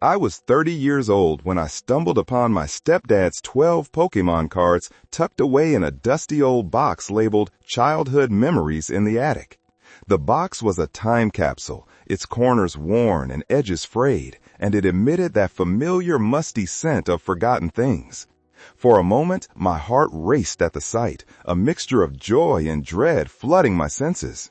I was 30 years old when I stumbled upon my stepdad's 12 Pokémon cards tucked away in a dusty old box labeled Childhood Memories in the attic. The box was a time capsule, its corners worn and edges frayed, and it emitted that familiar musty scent of forgotten things. For a moment, my heart raced at the sight, a mixture of joy and dread flooding my senses.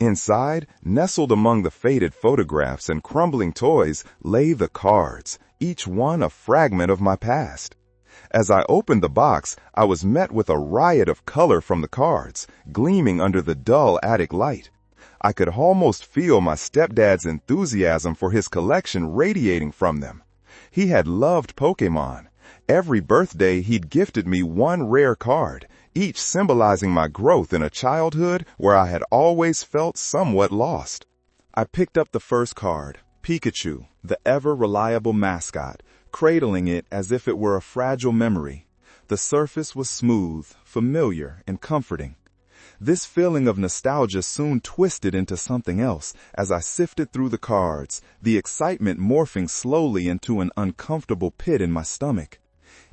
Inside, nestled among the faded photographs and crumbling toys, lay the cards, each one a fragment of my past. As I opened the box, I was met with a riot of color from the cards, gleaming under the dull attic light. I could almost feel my stepdad's enthusiasm for his collection radiating from them. He had loved Pokémon. Every birthday he'd gifted me one rare card, each symbolizing my growth in a childhood where I had always felt somewhat lost. I picked up the first card, Pikachu, the ever-reliable mascot, cradling it as if it were a fragile memory. The surface was smooth, familiar, and comforting. This feeling of nostalgia soon twisted into something else as I sifted through the cards, the excitement morphing slowly into an uncomfortable pit in my stomach.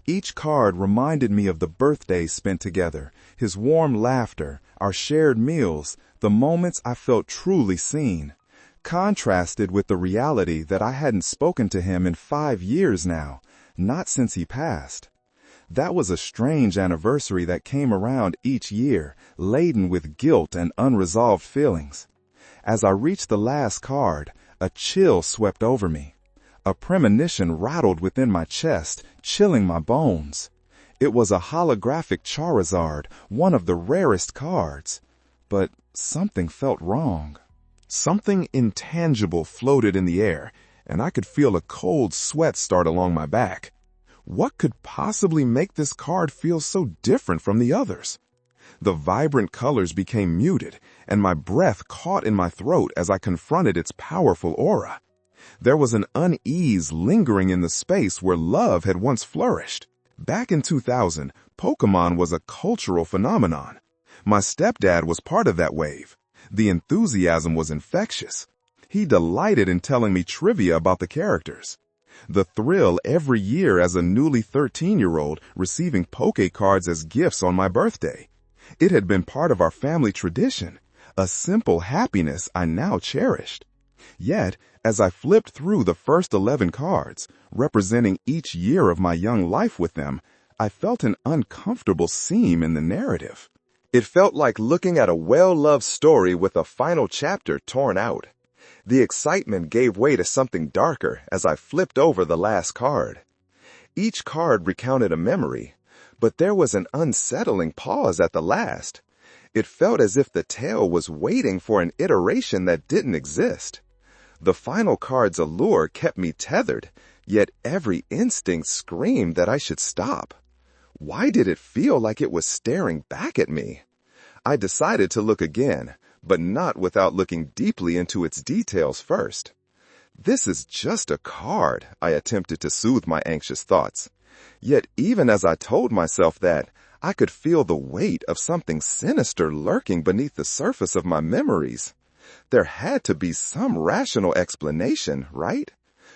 Each card reminded me of the birthdays spent together, his warm laughter, our shared meals, the moments I felt truly seen, contrasted with the reality that I hadn't spoken to him in 5 years now, not since he passed. That was a strange anniversary that came around each year, laden with guilt and unresolved feelings. As I reached the last card, a chill swept over me. A premonition rattled within my chest, chilling my bones. It was a holographic Charizard, one of the rarest cards. But something felt wrong. Something intangible floated in the air, and I could feel a cold sweat start along my back. What could possibly make this card feel so different from the others? The vibrant colors became muted, and my breath caught in my throat as I confronted its powerful aura. There was an unease lingering in the space where love had once flourished. Back in 2000, Pokémon was a cultural phenomenon. My stepdad was part of that wave. The enthusiasm was infectious. He delighted in telling me trivia about the characters. The thrill every year as a newly 13-year-old receiving Poké cards as gifts on my birthday. It had been part of our family tradition, a simple happiness I now cherished. Yet, as I flipped through the first 11 cards, representing each year of my young life with them, I felt an uncomfortable seam in the narrative. It felt like looking at a well-loved story with a final chapter torn out. The excitement gave way to something darker as I flipped over the last card. Each card recounted a memory, but there was an unsettling pause at the last. It felt as if the tale was waiting for an iteration that didn't exist. The final card's allure kept me tethered, yet every instinct screamed that I should stop. Why did it feel like it was staring back at me? I decided to look again, but not without looking deeply into its details first. This is just a card, I attempted to soothe my anxious thoughts. Yet even as I told myself that, I could feel the weight of something sinister lurking beneath the surface of my memories. There had to be some rational explanation, right?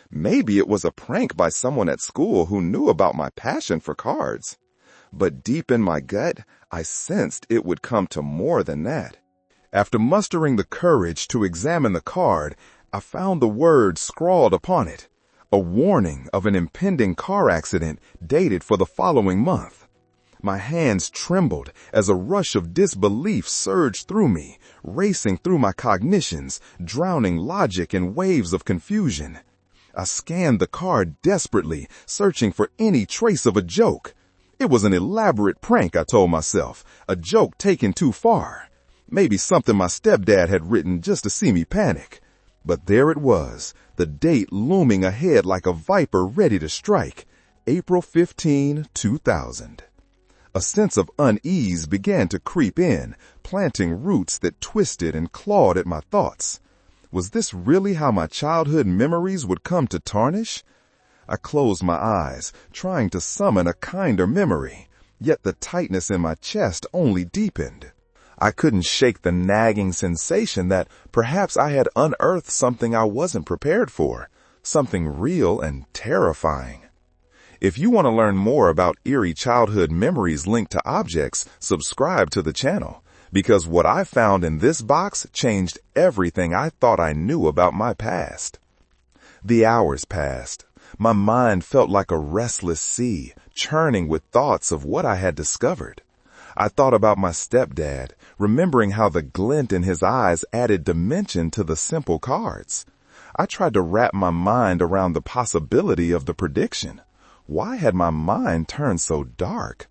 Maybe it was a prank by someone at school who knew about my passion for cards. But deep in my gut, I sensed it would come to more than that. After mustering the courage to examine the card, I found the words scrawled upon it, a warning of an impending car accident dated for the following month. My hands trembled as a rush of disbelief surged through me, racing through my cognitions, drowning logic in waves of confusion. I scanned the card desperately, searching for any trace of a joke. It was an elaborate prank, I told myself, a joke taken too far. Maybe something my stepdad had written just to see me panic. But there it was, the date looming ahead like a viper ready to strike, April 15, 2000. A sense of unease began to creep in, planting roots that twisted and clawed at my thoughts. Was this really how my childhood memories would come to tarnish? I closed my eyes, trying to summon a kinder memory, yet the tightness in my chest only deepened. I couldn't shake the nagging sensation that perhaps I had unearthed something I wasn't prepared for, something real and terrifying. If you want to learn more about eerie childhood memories linked to objects, subscribe to the channel, because what I found in this box changed everything I thought I knew about my past. The hours passed. My mind felt like a restless sea, churning with thoughts of what I had discovered. I thought about my stepdad, remembering how the glint in his eyes added dimension to the simple cards. I tried to wrap my mind around the possibility of the prediction. Why had my mind turned so dark?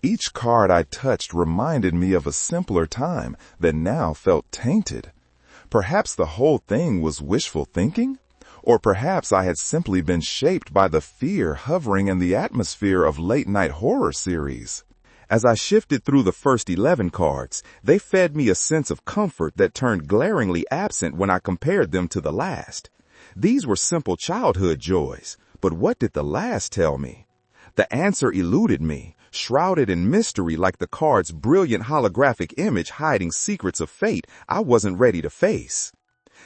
Each card I touched reminded me of a simpler time that now felt tainted. Perhaps the whole thing was wishful thinking? Or perhaps I had simply been shaped by the fear hovering in the atmosphere of late-night horror series. As I shifted through the first 11 cards, they fed me a sense of comfort that turned glaringly absent when I compared them to the last. These were simple childhood joys, but what did the last tell me? The answer eluded me, shrouded in mystery like the card's brilliant holographic image hiding secrets of fate I wasn't ready to face.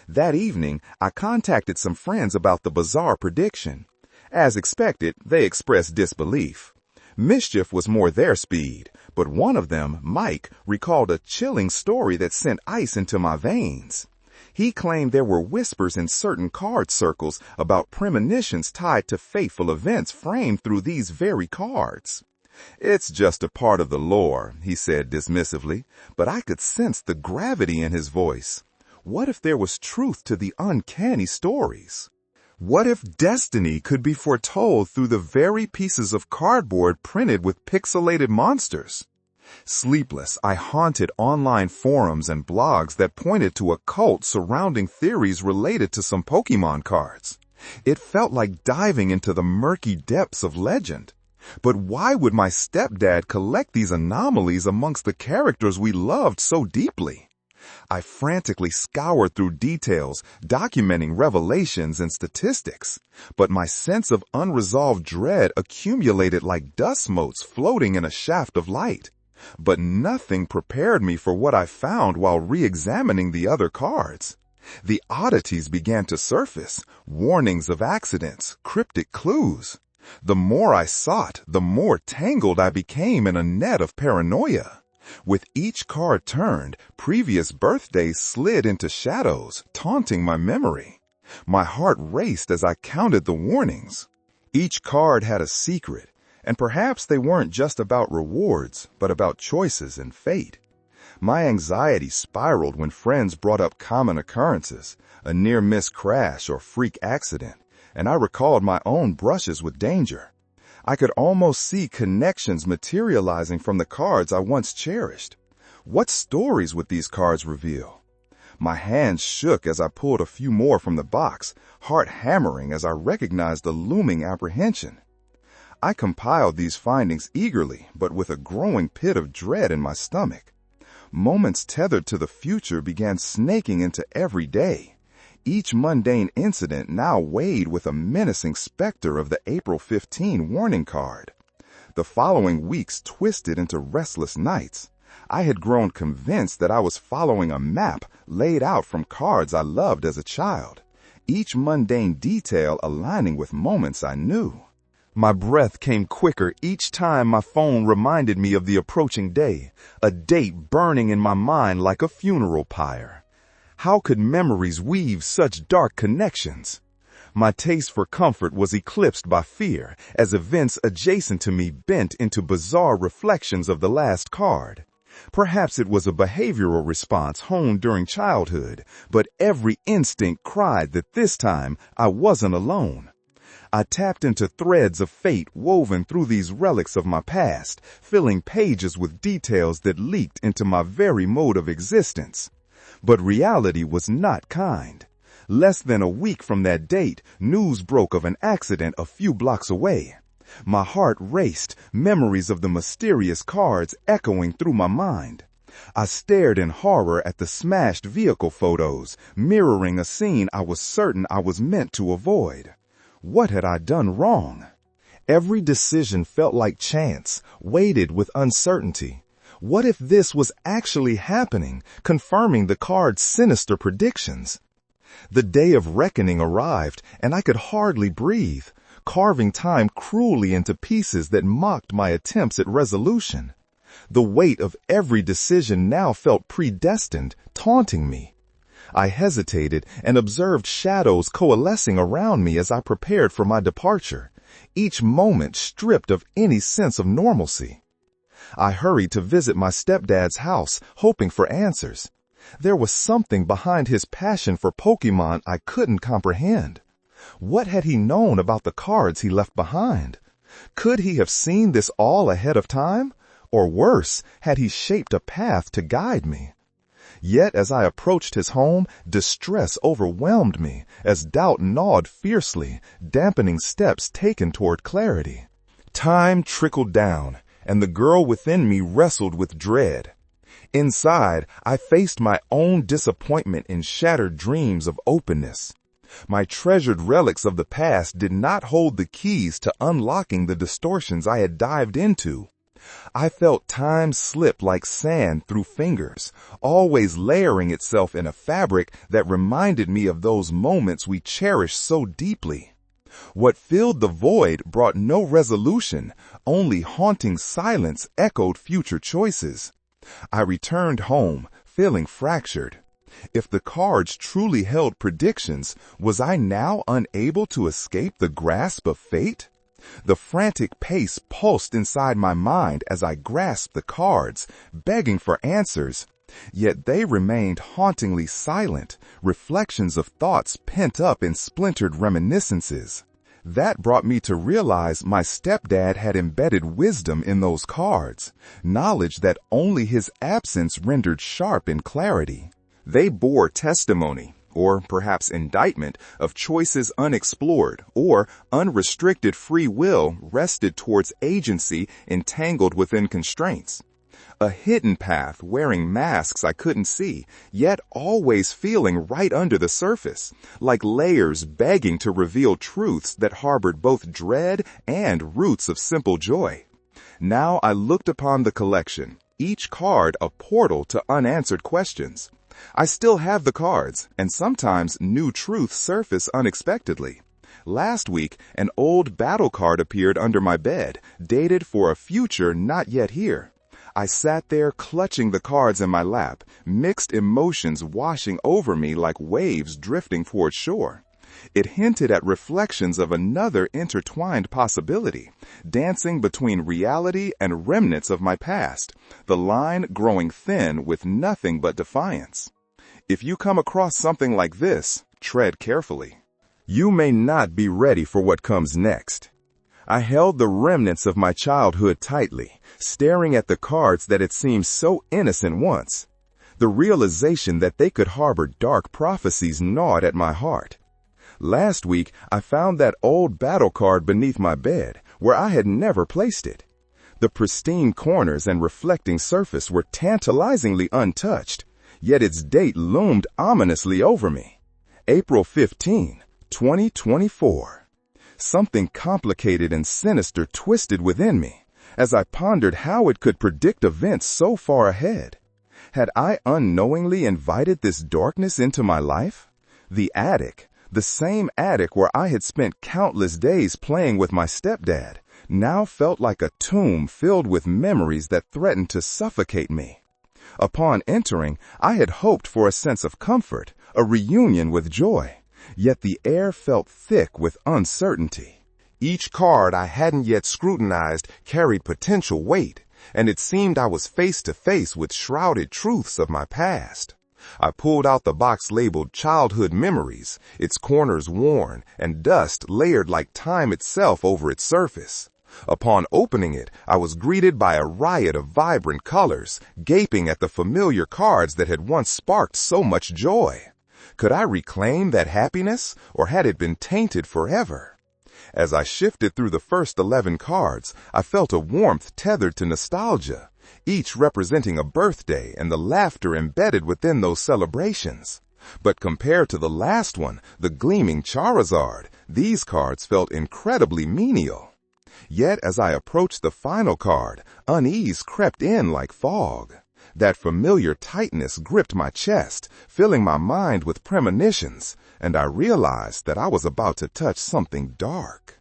That evening, I contacted some friends about the bizarre prediction. As expected, they expressed disbelief. Mischief was more their speed, but one of them, Mike, recalled a chilling story that sent ice into my veins. He claimed there were whispers in certain card circles about premonitions tied to fateful events framed through these very cards. "It's just a part of the lore," he said dismissively, but I could sense the gravity in his voice. What if there was truth to the uncanny stories? What if destiny could be foretold through the very pieces of cardboard printed with pixelated monsters? Sleepless, I haunted online forums and blogs that pointed to a cult surrounding theories related to some Pokémon cards. It felt like diving into the murky depths of legend. But why would my stepdad collect these anomalies amongst the characters we loved so deeply? I frantically scoured through details, documenting revelations and statistics, but my sense of unresolved dread accumulated like dust motes floating in a shaft of light. But nothing prepared me for what I found while re-examining the other cards. The oddities began to surface, warnings of accidents, cryptic clues. The more I sought, the more tangled I became in a net of paranoia. With each card turned, previous birthdays slid into shadows, taunting my memory. My heart raced as I counted the warnings. Each card had a secret, and perhaps they weren't just about rewards, but about choices and fate. My anxiety spiraled when friends brought up common occurrences, a near-miss crash or freak accident, and I recalled my own brushes with danger. I could almost see connections materializing from the cards I once cherished. What stories would these cards reveal? My hands shook as I pulled a few more from the box, heart hammering as I recognized the looming apprehension. I compiled these findings eagerly, but with a growing pit of dread in my stomach. Moments tethered to the future began snaking into every day. Each mundane incident now weighed with a menacing specter of the April 15 warning card. The following weeks twisted into restless nights. I had grown convinced that I was following a map laid out from cards I loved as a child, each mundane detail aligning with moments I knew. My breath came quicker each time my phone reminded me of the approaching day, a date burning in my mind like a funeral pyre. How could memories weave such dark connections? My taste for comfort was eclipsed by fear as events adjacent to me bent into bizarre reflections of the last card. Perhaps it was a behavioral response honed during childhood, but every instinct cried that this time I wasn't alone. I tapped into threads of fate woven through these relics of my past, filling pages with details that leaked into my very mode of existence. But reality was not kind. Less than a week from that date, news broke of an accident a few blocks away. My heart raced, memories of the mysterious cards echoing through my mind. I stared in horror at the smashed vehicle photos, mirroring a scene I was certain I was meant to avoid. What had I done wrong? Every decision felt like chance, weighted with uncertainty. What if this was actually happening, confirming the card's sinister predictions? The day of reckoning arrived, and I could hardly breathe, carving time cruelly into pieces that mocked my attempts at resolution. The weight of every decision now felt predestined, taunting me. I hesitated and observed shadows coalescing around me as I prepared for my departure, each moment stripped of any sense of normalcy. I hurried to visit my stepdad's house, hoping for answers. There was something behind his passion for Pokémon I couldn't comprehend. What had he known about the cards he left behind? Could he have seen this all ahead of time? Or worse, had he shaped a path to guide me? Yet as I approached his home, distress overwhelmed me as doubt gnawed fiercely, dampening steps taken toward clarity. Time trickled down, and the girl within me wrestled with dread. Inside, I faced my own disappointment in shattered dreams of openness. My treasured relics of the past did not hold the keys to unlocking the distortions I had dived into. I felt time slip like sand through fingers, always layering itself in a fabric that reminded me of those moments we cherished so deeply. What filled the void brought no resolution, only haunting silence echoed future choices. I returned home, feeling fractured. If the cards truly held predictions, was I now unable to escape the grasp of fate? The frantic pace pulsed inside my mind as I grasped the cards, begging for answers. Yet they remained hauntingly silent, reflections of thoughts pent up in splintered reminiscences. That brought me to realize my stepdad had embedded wisdom in those cards, knowledge that only his absence rendered sharp in clarity. They bore testimony, or perhaps indictment, of choices unexplored, or unrestricted free will rested towards agency entangled within constraints. A hidden path wearing masks I couldn't see, yet always feeling right under the surface, like layers begging to reveal truths that harbored both dread and roots of simple joy. Now I looked upon the collection, each card a portal to unanswered questions. I still have the cards, and sometimes new truths surface unexpectedly. Last week, an old battle card appeared under my bed, dated for a future not yet here. I sat there clutching the cards in my lap, mixed emotions washing over me like waves drifting toward shore. It hinted at reflections of another intertwined possibility, dancing between reality and remnants of my past, the line growing thin with nothing but defiance. If you come across something like this, tread carefully. You may not be ready for what comes next. I held the remnants of my childhood tightly, staring at the cards that had seemed so innocent once. The realization that they could harbor dark prophecies gnawed at my heart. Last week, I found that old battle card beneath my bed, where I had never placed it. The pristine corners and reflecting surface were tantalizingly untouched, yet its date loomed ominously over me. April 15, 2024. Something complicated and sinister twisted within me, as I pondered how it could predict events so far ahead. Had I unknowingly invited this darkness into my life? The attic, the same attic where I had spent countless days playing with my stepdad, now felt like a tomb filled with memories that threatened to suffocate me. Upon entering, I had hoped for a sense of comfort, a reunion with joy, yet the air felt thick with uncertainty. Each card I hadn't yet scrutinized carried potential weight, and it seemed I was face to face with shrouded truths of my past. I pulled out the box labeled Childhood Memories, its corners worn and dust layered like time itself over its surface. Upon opening it, I was greeted by a riot of vibrant colors, gaping at the familiar cards that had once sparked so much joy. Could I reclaim that happiness, or had it been tainted forever? As I shifted through the first 11 cards, I felt a warmth tethered to nostalgia, each representing a birthday and the laughter embedded within those celebrations. But compared to the last one, the gleaming Charizard, these cards felt incredibly menial. Yet as I approached the final card, unease crept in like fog. That familiar tightness gripped my chest, filling my mind with premonitions, and I realized that I was about to touch something dark.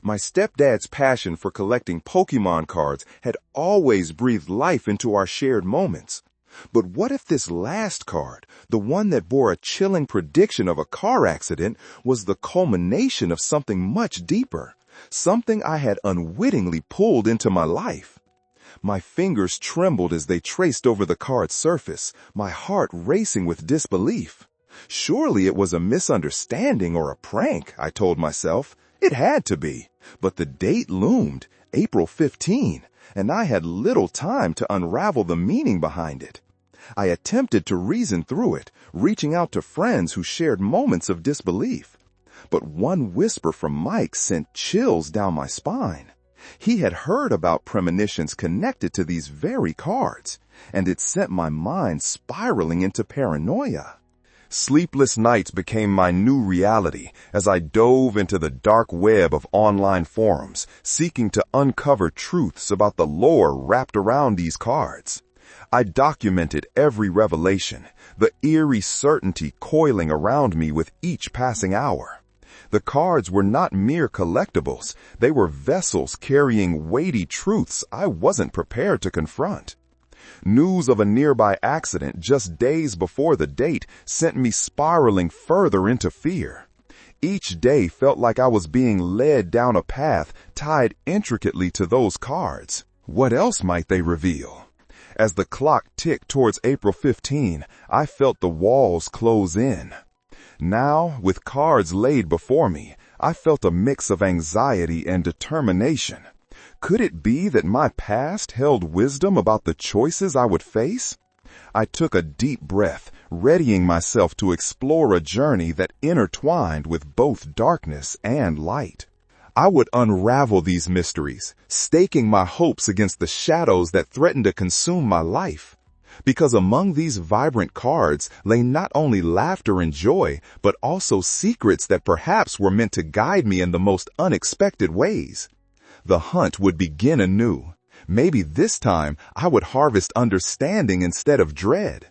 My stepdad's passion for collecting Pokémon cards had always breathed life into our shared moments. But what if this last card, the one that bore a chilling prediction of a car accident, was the culmination of something much deeper, something I had unwittingly pulled into my life? My fingers trembled as they traced over the card's surface, my heart racing with disbelief. Surely it was a misunderstanding or a prank, I told myself. It had to be. But the date loomed, April 15, and I had little time to unravel the meaning behind it. I attempted to reason through it, reaching out to friends who shared moments of disbelief. But one whisper from Mike sent chills down my spine. He had heard about premonitions connected to these very cards, and it sent my mind spiraling into paranoia. Sleepless nights became my new reality as I dove into the dark web of online forums, seeking to uncover truths about the lore wrapped around these cards. I documented every revelation, the eerie certainty coiling around me with each passing hour. The cards were not mere collectibles, they were vessels carrying weighty truths I wasn't prepared to confront. News of a nearby accident just days before the date sent me spiraling further into fear. Each day felt like I was being led down a path tied intricately to those cards. What else might they reveal? As the clock ticked towards April 15, I felt the walls close in. Now, with cards laid before me, I felt a mix of anxiety and determination. Could it be that my past held wisdom about the choices I would face? I took a deep breath, readying myself to explore a journey that intertwined with both darkness and light. I would unravel these mysteries, staking my hopes against the shadows that threatened to consume my life. Because among these vibrant cards lay not only laughter and joy, but also secrets that perhaps were meant to guide me in the most unexpected ways. The hunt would begin anew. Maybe this time I would harvest understanding instead of dread.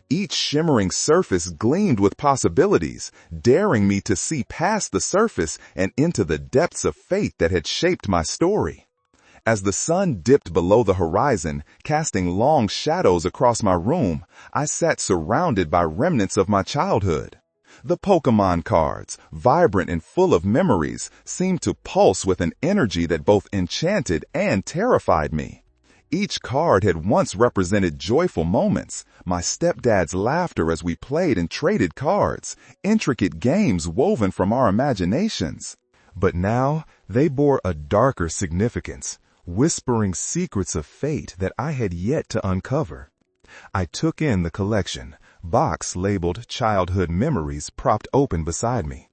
Each shimmering surface gleamed with possibilities, daring me to see past the surface and into the depths of fate that had shaped my story. As the sun dipped below the horizon, casting long shadows across my room, I sat surrounded by remnants of my childhood. The Pokémon cards, vibrant and full of memories, seemed to pulse with an energy that both enchanted and terrified me. Each card had once represented joyful moments, my stepdad's laughter as we played and traded cards, intricate games woven from our imaginations. But now they bore a darker significance, whispering secrets of fate that I had yet to uncover. I took in the collection, box labeled Childhood Memories propped open beside me.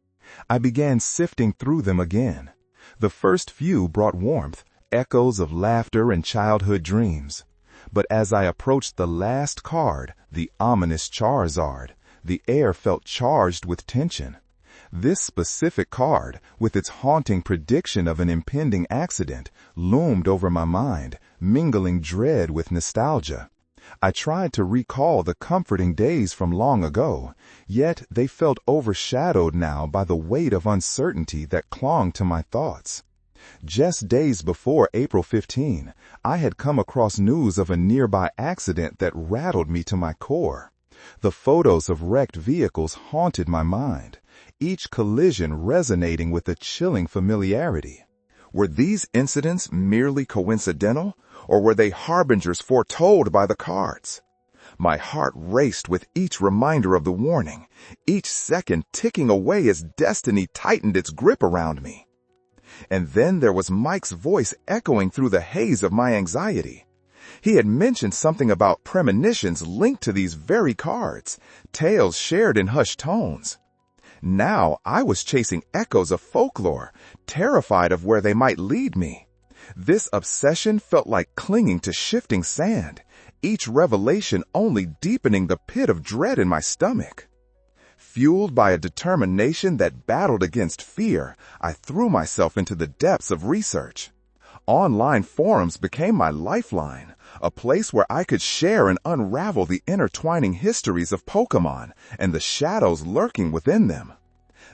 I began sifting through them again. The first few brought warmth, echoes of laughter and childhood dreams. But as I approached the last card, the ominous Charizard, the air felt charged with tension. This specific card, with its haunting prediction of an impending accident, loomed over my mind, mingling dread with nostalgia. I tried to recall the comforting days from long ago, yet they felt overshadowed now by the weight of uncertainty that clung to my thoughts. Just days before April 15, I had come across news of a nearby accident that rattled me to my core. The photos of wrecked vehicles haunted my mind, each collision resonating with a chilling familiarity. Were these incidents merely coincidental, or were they harbingers foretold by the cards? My heart raced with each reminder of the warning, each second ticking away as destiny tightened its grip around me. And then there was Mike's voice echoing through the haze of my anxiety. He had mentioned something about premonitions linked to these very cards, tales shared in hushed tones. Now I was chasing echoes of folklore, terrified of where they might lead me. This obsession felt like clinging to shifting sand, each revelation only deepening the pit of dread in my stomach. Fueled by a determination that battled against fear, I threw myself into the depths of research. Online forums became my lifeline, a place where I could share and unravel the intertwining histories of Pokémon and the shadows lurking within them.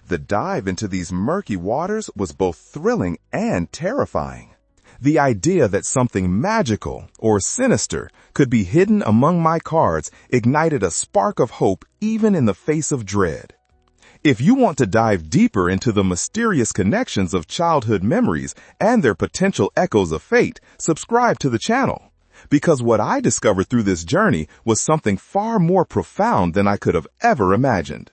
The dive into these murky waters was both thrilling and terrifying. The idea that something magical or sinister could be hidden among my cards ignited a spark of hope even in the face of dread. If you want to dive deeper into the mysterious connections of childhood memories and their potential echoes of fate, subscribe to the channel. Because what I discovered through this journey was something far more profound than I could have ever imagined.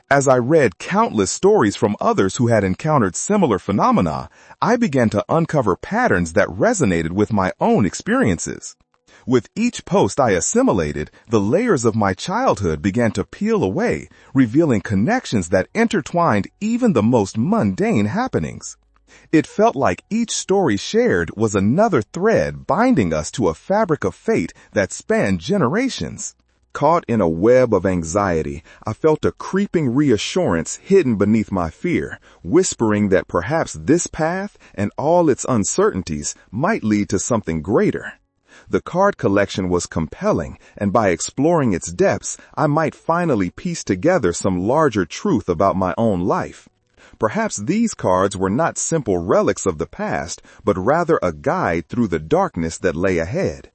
As I read countless stories from others who had encountered similar phenomena, I began to uncover patterns that resonated with my own experiences. With each post I assimilated, the layers of my childhood began to peel away, revealing connections that intertwined even the most mundane happenings. It felt like each story shared was another thread binding us to a fabric of fate that spanned generations. Caught in a web of anxiety, I felt a creeping reassurance hidden beneath my fear, whispering that perhaps this path and all its uncertainties might lead to something greater. The card collection was compelling, and by exploring its depths, I might finally piece together some larger truth about my own life. Perhaps these cards were not simple relics of the past, but rather a guide through the darkness that lay ahead.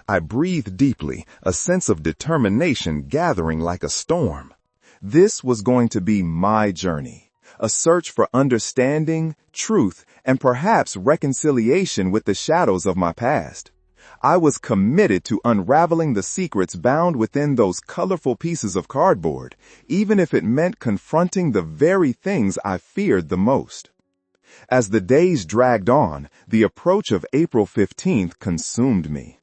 I breathed deeply, a sense of determination gathering like a storm. This was going to be my journey, a search for understanding, truth, and perhaps reconciliation with the shadows of my past. I was committed to unraveling the secrets bound within those colorful pieces of cardboard, even if it meant confronting the very things I feared the most. As the days dragged on, the approach of April 15th consumed me.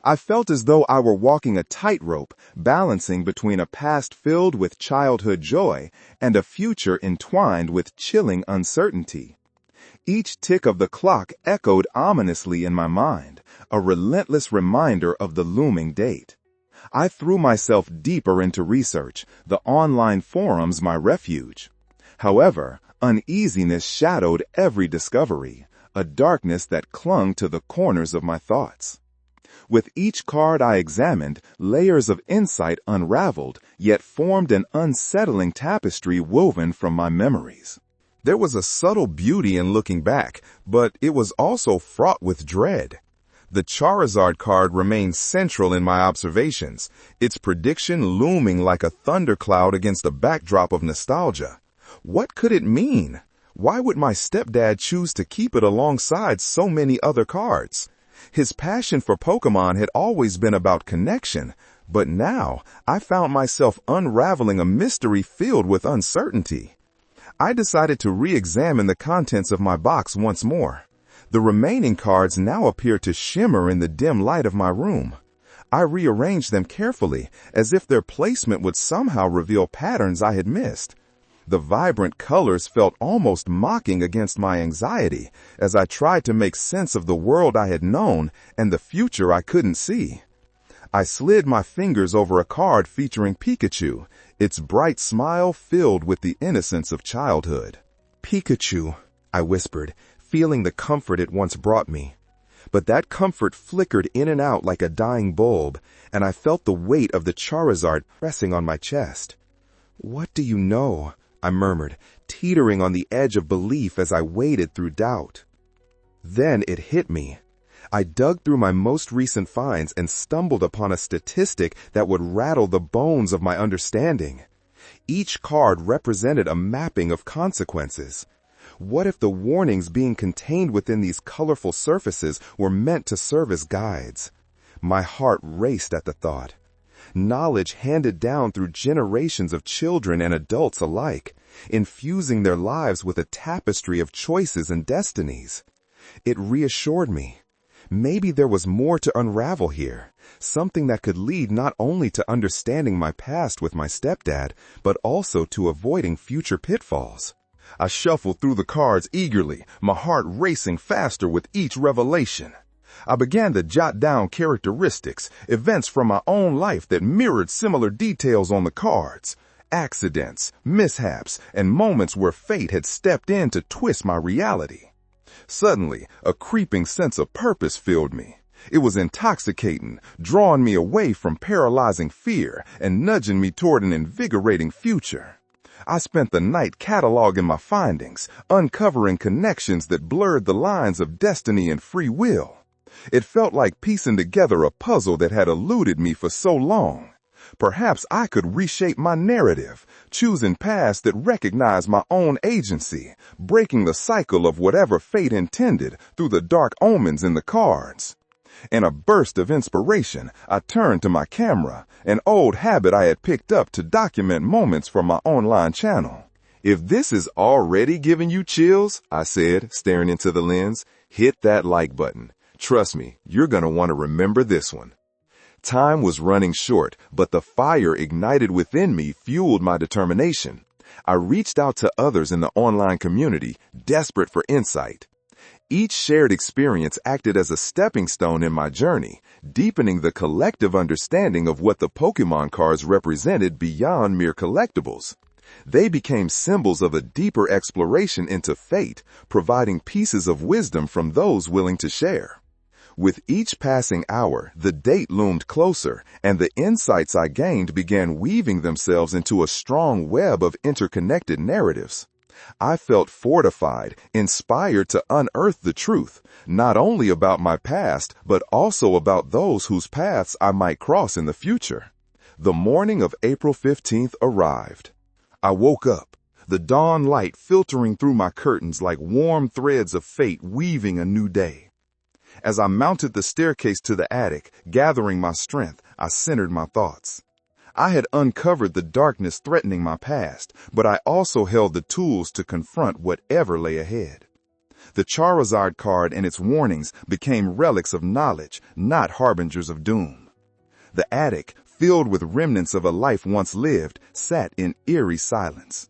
I felt as though I were walking a tightrope, balancing between a past filled with childhood joy and a future entwined with chilling uncertainty. Each tick of the clock echoed ominously in my mind, a relentless reminder of the looming date. I threw myself deeper into research, the online forums my refuge. However, uneasiness shadowed every discovery, a darkness that clung to the corners of my thoughts. With each card I examined, layers of insight unraveled, yet formed an unsettling tapestry woven from my memories. There was a subtle beauty in looking back, but it was also fraught with dread. The Charizard card remained central in my observations, its prediction looming like a thundercloud against a backdrop of nostalgia. What could it mean? Why would my stepdad choose to keep it alongside so many other cards? His passion for Pokémon had always been about connection, but now I found myself unraveling a mystery filled with uncertainty. I decided to re-examine the contents of my box once more. The remaining cards now appeared to shimmer in the dim light of my room. I rearranged them carefully, as if their placement would somehow reveal patterns I had missed. The vibrant colors felt almost mocking against my anxiety as I tried to make sense of the world I had known and the future I couldn't see. I slid my fingers over a card featuring Pikachu, its bright smile filled with the innocence of childhood. "Pikachu," I whispered, feeling the comfort it once brought me. But that comfort flickered in and out like a dying bulb, and I felt the weight of the Charizard pressing on my chest. "What do you know?" I murmured, teetering on the edge of belief as I waded through doubt. Then it hit me. I dug through my most recent finds and stumbled upon a statistic that would rattle the bones of my understanding. Each card represented a mapping of consequences. What if the warnings being contained within these colorful surfaces were meant to serve as guides? My heart raced at the thought. Knowledge handed down through generations of children and adults alike, infusing their lives with a tapestry of choices and destinies. It reassured me. Maybe there was more to unravel here, something that could lead not only to understanding my past with my stepdad, but also to avoiding future pitfalls. I shuffled through the cards eagerly, my heart racing faster with each revelation. I began to jot down characteristics, events from my own life that mirrored similar details on the cards, accidents, mishaps, and moments where fate had stepped in to twist my reality. Suddenly, a creeping sense of purpose filled me. It was intoxicating, drawing me away from paralyzing fear and nudging me toward an invigorating future. I spent the night cataloging my findings, uncovering connections that blurred the lines of destiny and free will. It felt like piecing together a puzzle that had eluded me for so long. Perhaps I could reshape my narrative, choosing paths that recognize my own agency, breaking the cycle of whatever fate intended through the dark omens in the cards. In a burst of inspiration, I turned to my camera, an old habit I had picked up to document moments for my online channel. "If this is already giving you chills," I said, staring into the lens, "hit that like button. Trust me, you're going to want to remember this one." Time was running short, but the fire ignited within me fueled my determination. I reached out to others in the online community, desperate for insight. Each shared experience acted as a stepping stone in my journey, deepening the collective understanding of what the Pokémon cards represented beyond mere collectibles. They became symbols of a deeper exploration into fate, providing pieces of wisdom from those willing to share. With each passing hour, the date loomed closer, and the insights I gained began weaving themselves into a strong web of interconnected narratives. I felt fortified, inspired to unearth the truth, not only about my past, but also about those whose paths I might cross in the future. The morning of April 15th arrived. I woke up, the dawn light filtering through my curtains like warm threads of fate weaving a new day. As I mounted the staircase to the attic, gathering my strength, I centered my thoughts. I had uncovered the darkness threatening my past, but I also held the tools to confront whatever lay ahead. The Charizard card and its warnings became relics of knowledge, not harbingers of doom. The attic, filled with remnants of a life once lived, sat in eerie silence.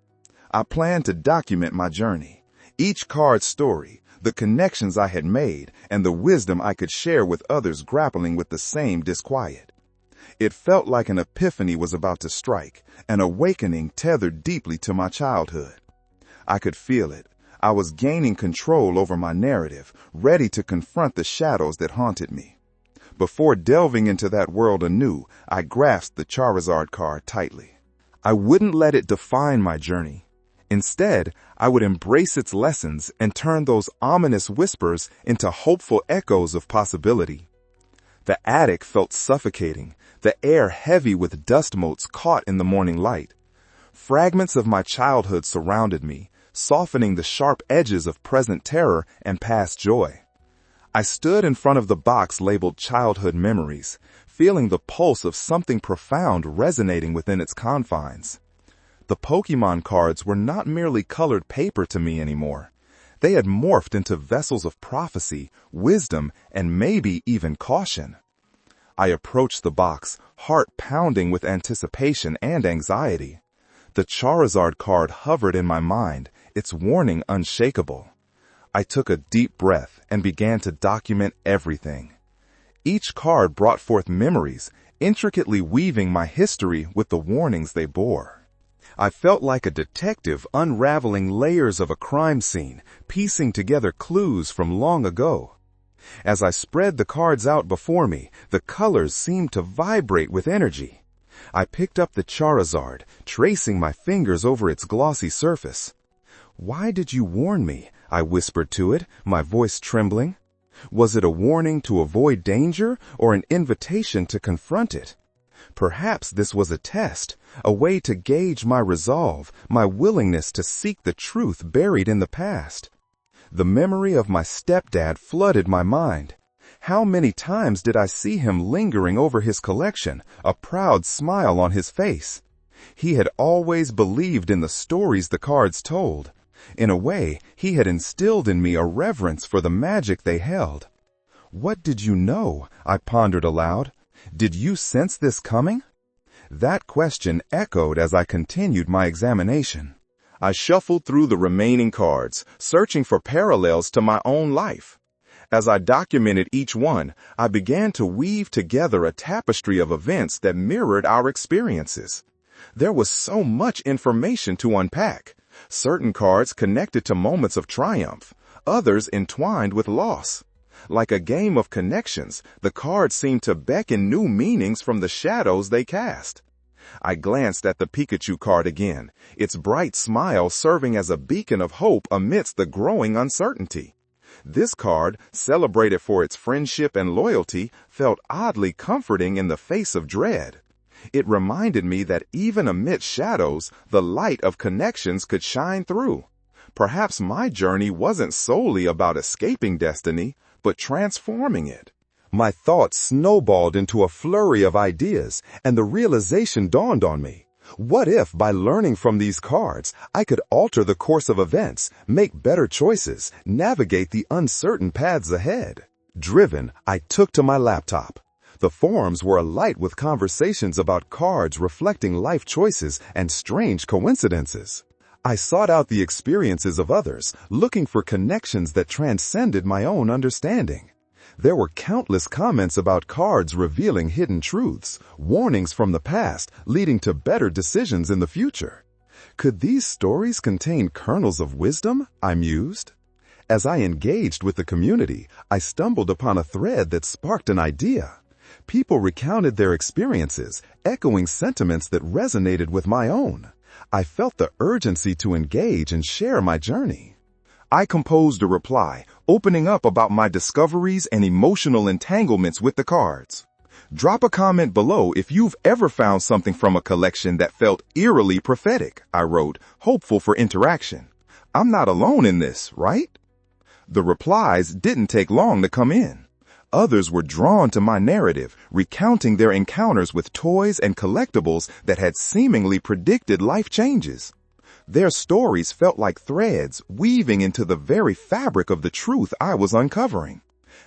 I planned to document my journey, each card's story, the connections I had made, and the wisdom I could share with others grappling with the same disquiet. It felt like an epiphany was about to strike, an awakening tethered deeply to my childhood. I could feel it. I was gaining control over my narrative, ready to confront the shadows that haunted me. Before delving into that world anew, I grasped the Charizard card tightly. I wouldn't let it define my journey. Instead, I would embrace its lessons and turn those ominous whispers into hopeful echoes of possibility. The attic felt suffocating, the air heavy with dust motes caught in the morning light. Fragments of my childhood surrounded me, softening the sharp edges of present terror and past joy. I stood in front of the box labeled Childhood Memories, feeling the pulse of something profound resonating within its confines. The Pokémon cards were not merely colored paper to me anymore. They had morphed into vessels of prophecy, wisdom, and maybe even caution. I approached the box, heart pounding with anticipation and anxiety. The Charizard card hovered in my mind, its warning unshakable. I took a deep breath and began to document everything. Each card brought forth memories, intricately weaving my history with the warnings they bore. I felt like a detective unraveling layers of a crime scene, piecing together clues from long ago. As I spread the cards out before me, the colors seemed to vibrate with energy. I picked up the Charizard, tracing my fingers over its glossy surface. "Why did you warn me?" I whispered to it, my voice trembling. Was it a warning to avoid danger or an invitation to confront it? Perhaps this was a test, a way to gauge my resolve, my willingness to seek the truth buried in the past. The memory of my stepdad flooded my mind. How many times did I see him lingering over his collection, a proud smile on his face? He had always believed in the stories the cards told. In a way, he had instilled in me a reverence for the magic they held. "What did you know?" I pondered aloud. "Did you sense this coming?" That question echoed as I continued my examination. I shuffled through the remaining cards, searching for parallels to my own life. As I documented each one, I began to weave together a tapestry of events that mirrored our experiences. There was so much information to unpack. Certain cards connected to moments of triumph, others entwined with loss. Like a game of connections, the cards seemed to beckon new meanings from the shadows they cast. I glanced at the Pikachu card again, its bright smile serving as a beacon of hope amidst the growing uncertainty. This card, celebrated for its friendship and loyalty, felt oddly comforting in the face of dread. It reminded me that even amidst shadows, the light of connections could shine through. Perhaps my journey wasn't solely about escaping destiny, but transforming it. My thoughts snowballed into a flurry of ideas, and the realization dawned on me. What if, by learning from these cards, I could alter the course of events, make better choices, navigate the uncertain paths ahead? Driven, I took to my laptop. The forums were alight with conversations about cards reflecting life choices and strange coincidences. I sought out the experiences of others, looking for connections that transcended my own understanding. There were countless comments about cards revealing hidden truths, warnings from the past leading to better decisions in the future. Could these stories contain kernels of wisdom? I mused. As I engaged with the community, I stumbled upon a thread that sparked an idea. People recounted their experiences, echoing sentiments that resonated with my own. I felt the urgency to engage and share my journey. I composed a reply, opening up about my discoveries and emotional entanglements with the cards. Drop a comment below if you've ever found something from a collection that felt eerily prophetic, I wrote, hopeful for interaction. I'm not alone in this, right? The replies didn't take long to come in. Others were drawn to my narrative, recounting their encounters with toys and collectibles that had seemingly predicted life changes. Their stories felt like threads weaving into the very fabric of the truth I was uncovering.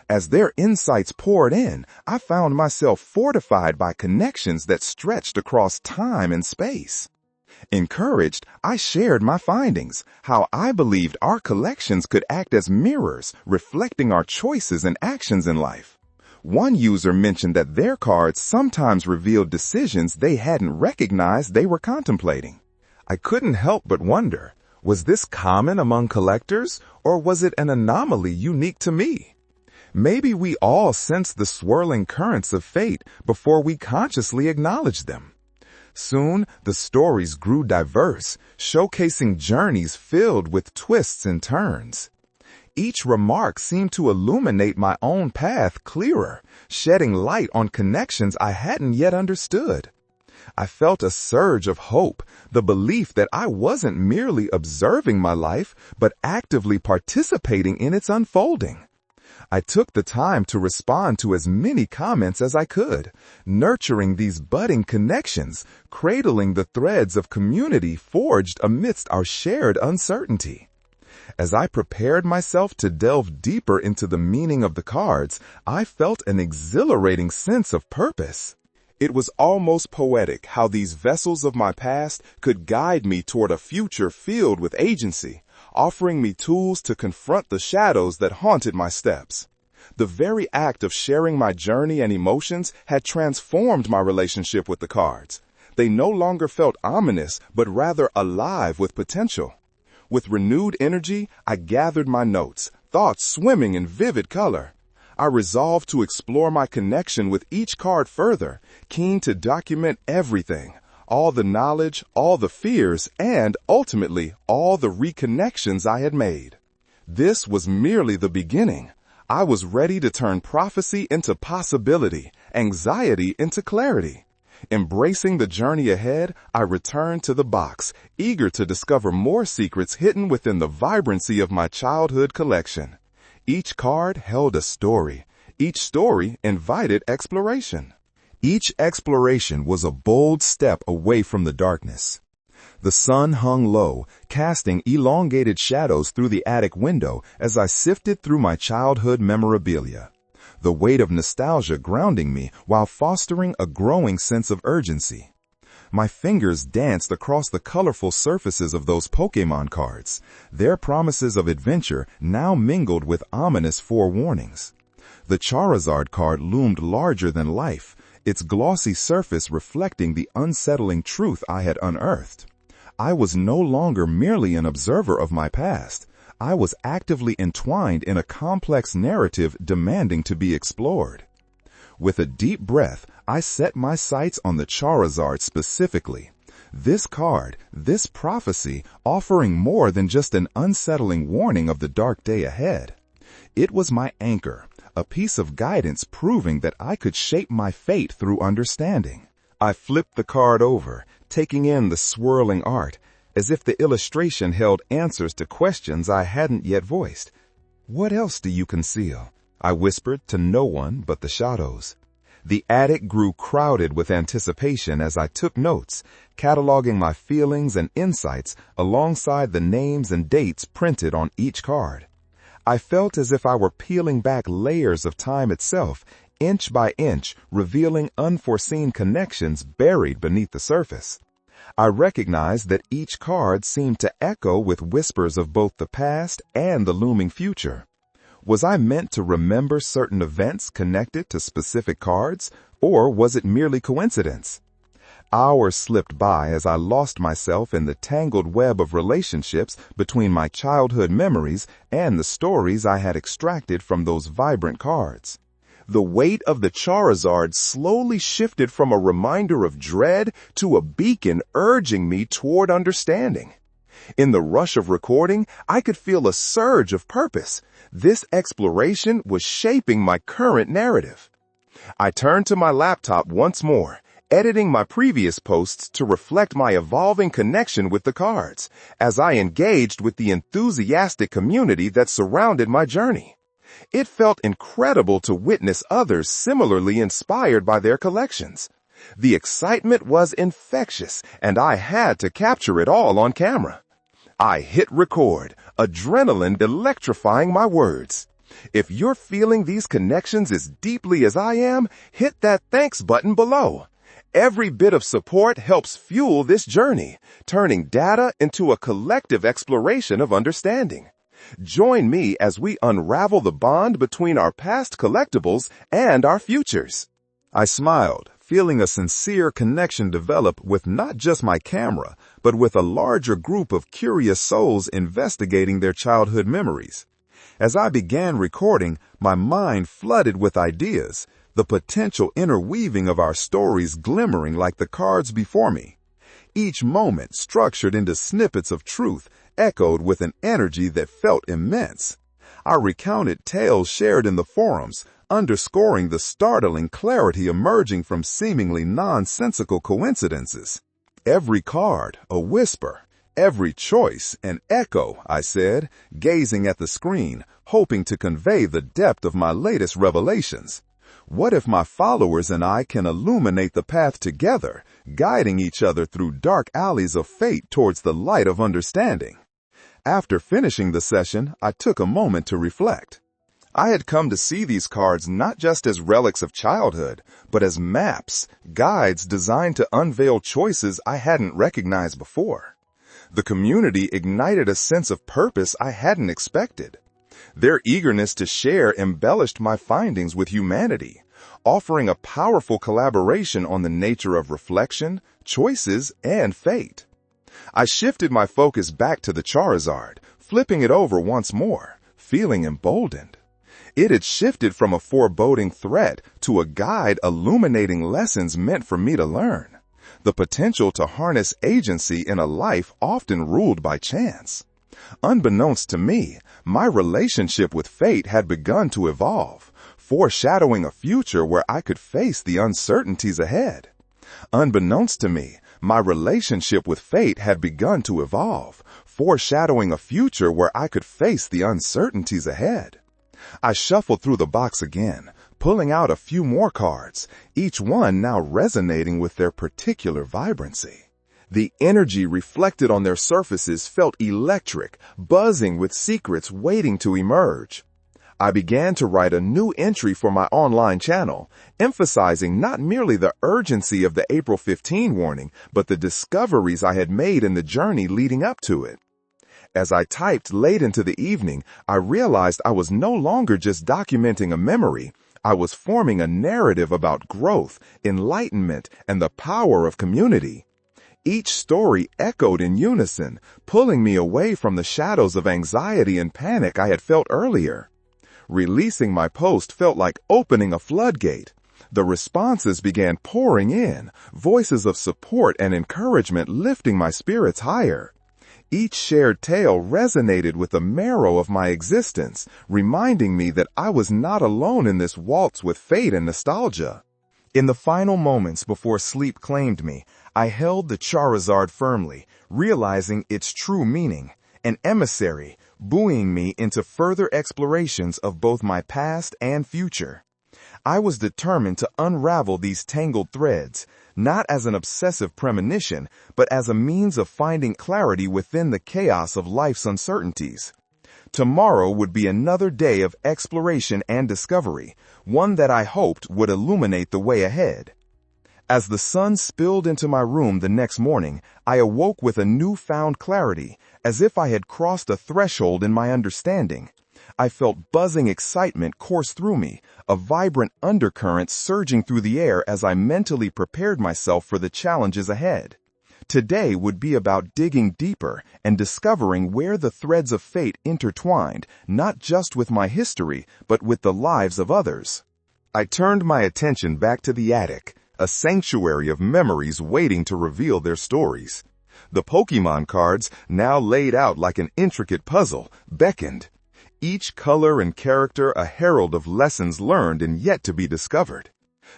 As their insights poured in, I found myself fortified by connections that stretched across time and space. Encouraged, I shared my findings, how I believed our collections could act as mirrors, reflecting our choices and actions in life. One user mentioned that their cards sometimes revealed decisions they hadn't recognized they were contemplating. I couldn't help but wonder, was this common among collectors, or was it an anomaly unique to me? Maybe we all sense the swirling currents of fate before we consciously acknowledge them. Soon, the stories grew diverse, showcasing journeys filled with twists and turns. Each remark seemed to illuminate my own path clearer, shedding light on connections I hadn't yet understood. I felt a surge of hope, the belief that I wasn't merely observing my life, but actively participating in its unfolding. I took the time to respond to as many comments as I could, nurturing these budding connections, cradling the threads of community forged amidst our shared uncertainty. As I prepared myself to delve deeper into the meaning of the cards, I felt an exhilarating sense of purpose. It was almost poetic how these vessels of my past could guide me toward a future filled with agency, offering me tools to confront the shadows that haunted my steps. The very act of sharing my journey and emotions had transformed my relationship with the cards. They no longer felt ominous, but rather alive with potential. With renewed energy, I gathered my notes, thoughts swimming in vivid color. I resolved to explore my connection with each card further, keen to document everything, all the knowledge, all the fears, and, ultimately, all the reconnections I had made. This was merely the beginning. I was ready to turn prophecy into possibility, anxiety into clarity. Embracing the journey ahead, I returned to the box, eager to discover more secrets hidden within the vibrancy of my childhood collection. Each card held a story. Each story invited exploration. Each exploration was a bold step away from the darkness. The sun hung low, casting elongated shadows through the attic window as I sifted through my childhood memorabilia. The weight of nostalgia grounding me while fostering a growing sense of urgency. My fingers danced across the colorful surfaces of those Pokémon cards, their promises of adventure now mingled with ominous forewarnings. The Charizard card loomed larger than life, its glossy surface reflecting the unsettling truth I had unearthed. I was no longer merely an observer of my past. I was actively entwined in a complex narrative demanding to be explored. With a deep breath, I set my sights on the Charizard specifically. This card, this prophecy, offering more than just an unsettling warning of the dark day ahead. It was my anchor, a piece of guidance proving that I could shape my fate through understanding. I flipped the card over, taking in the swirling art, as if the illustration held answers to questions I hadn't yet voiced. "What else do you conceal?" I whispered to no one but the shadows. The attic grew crowded with anticipation as I took notes, cataloging my feelings and insights alongside the names and dates printed on each card. I felt as if I were peeling back layers of time itself, inch by inch, revealing unforeseen connections buried beneath the surface. I recognized that each card seemed to echo with whispers of both the past and the looming future. Was I meant to remember certain events connected to specific cards, or was it merely coincidence? Hours slipped by as I lost myself in the tangled web of relationships between my childhood memories and the stories I had extracted from those vibrant cards. The weight of the Charizard slowly shifted from a reminder of dread to a beacon urging me toward understanding. In the rush of recording, I could feel a surge of purpose. This exploration was shaping my current narrative. I turned to my laptop once more, editing my previous posts to reflect my evolving connection with the cards, as I engaged with the enthusiastic community that surrounded my journey. It felt incredible to witness others similarly inspired by their collections. The excitement was infectious, and I had to capture it all on camera. I hit record, adrenaline electrifying my words. If you're feeling these connections as deeply as I am, hit that thanks button below. Every bit of support helps fuel this journey, turning data into a collective exploration of understanding. Join me as we unravel the bond between our past collectibles and our futures. I smiled, feeling a sincere connection develop with not just my camera, but with a larger group of curious souls investigating their childhood memories. As I began recording, my mind flooded with ideas, the potential interweaving of our stories glimmering like the cards before me. Each moment, structured into snippets of truth, echoed with an energy that felt immense. I recounted tales shared in the forums, underscoring the startling clarity emerging from seemingly nonsensical coincidences. Every card, a whisper. Every choice, an echo, I said, gazing at the screen, hoping to convey the depth of my latest revelations. What if my followers and I can illuminate the path together, guiding each other through dark alleys of fate towards the light of understanding? After finishing the session, I took a moment to reflect. I had come to see these cards not just as relics of childhood, but as maps, guides designed to unveil choices I hadn't recognized before. The community ignited a sense of purpose I hadn't expected. Their eagerness to share embellished my findings with humanity, offering a powerful collaboration on the nature of reflection, choices, and fate. I shifted my focus back to the Charizard, flipping it over once more, feeling emboldened. It had shifted from a foreboding threat to a guide illuminating lessons meant for me to learn. The potential to harness agency in a life often ruled by chance. Unbeknownst to me, my relationship with fate had begun to evolve, foreshadowing a future where I could face the uncertainties ahead. Unbeknownst to me, my relationship with fate had begun to evolve, foreshadowing a future where I could face the uncertainties ahead. I shuffled through the box again, pulling out a few more cards, each one now resonating with their particular vibrancy. The energy reflected on their surfaces felt electric, buzzing with secrets waiting to emerge. I began to write a new entry for my online channel, emphasizing not merely the urgency of the April 15 warning, but the discoveries I had made in the journey leading up to it. As I typed late into the evening, I realized I was no longer just documenting a memory. I was forming a narrative about growth, enlightenment, and the power of community. Each story echoed in unison, pulling me away from the shadows of anxiety and panic I had felt earlier. Releasing my post felt like opening a floodgate. The responses began pouring in, voices of support and encouragement lifting my spirits higher. Each shared tale resonated with the marrow of my existence, reminding me that I was not alone in this waltz with fate and nostalgia. In the final moments before sleep claimed me, I held the Charizard firmly, realizing its true meaning, an emissary, buoying me into further explorations of both my past and future. I was determined to unravel these tangled threads, not as an obsessive premonition, but as a means of finding clarity within the chaos of life's uncertainties. Tomorrow would be another day of exploration and discovery, one that I hoped would illuminate the way ahead. As the sun spilled into my room the next morning, I awoke with a newfound clarity, as if I had crossed a threshold in my understanding. I felt buzzing excitement course through me, a vibrant undercurrent surging through the air as I mentally prepared myself for the challenges ahead. Today would be about digging deeper and discovering where the threads of fate intertwined, not just with my history, but with the lives of others. I turned my attention back to the attic, a sanctuary of memories waiting to reveal their stories. The Pokémon cards, now laid out like an intricate puzzle, beckoned. Each color and character a herald of lessons learned and yet to be discovered.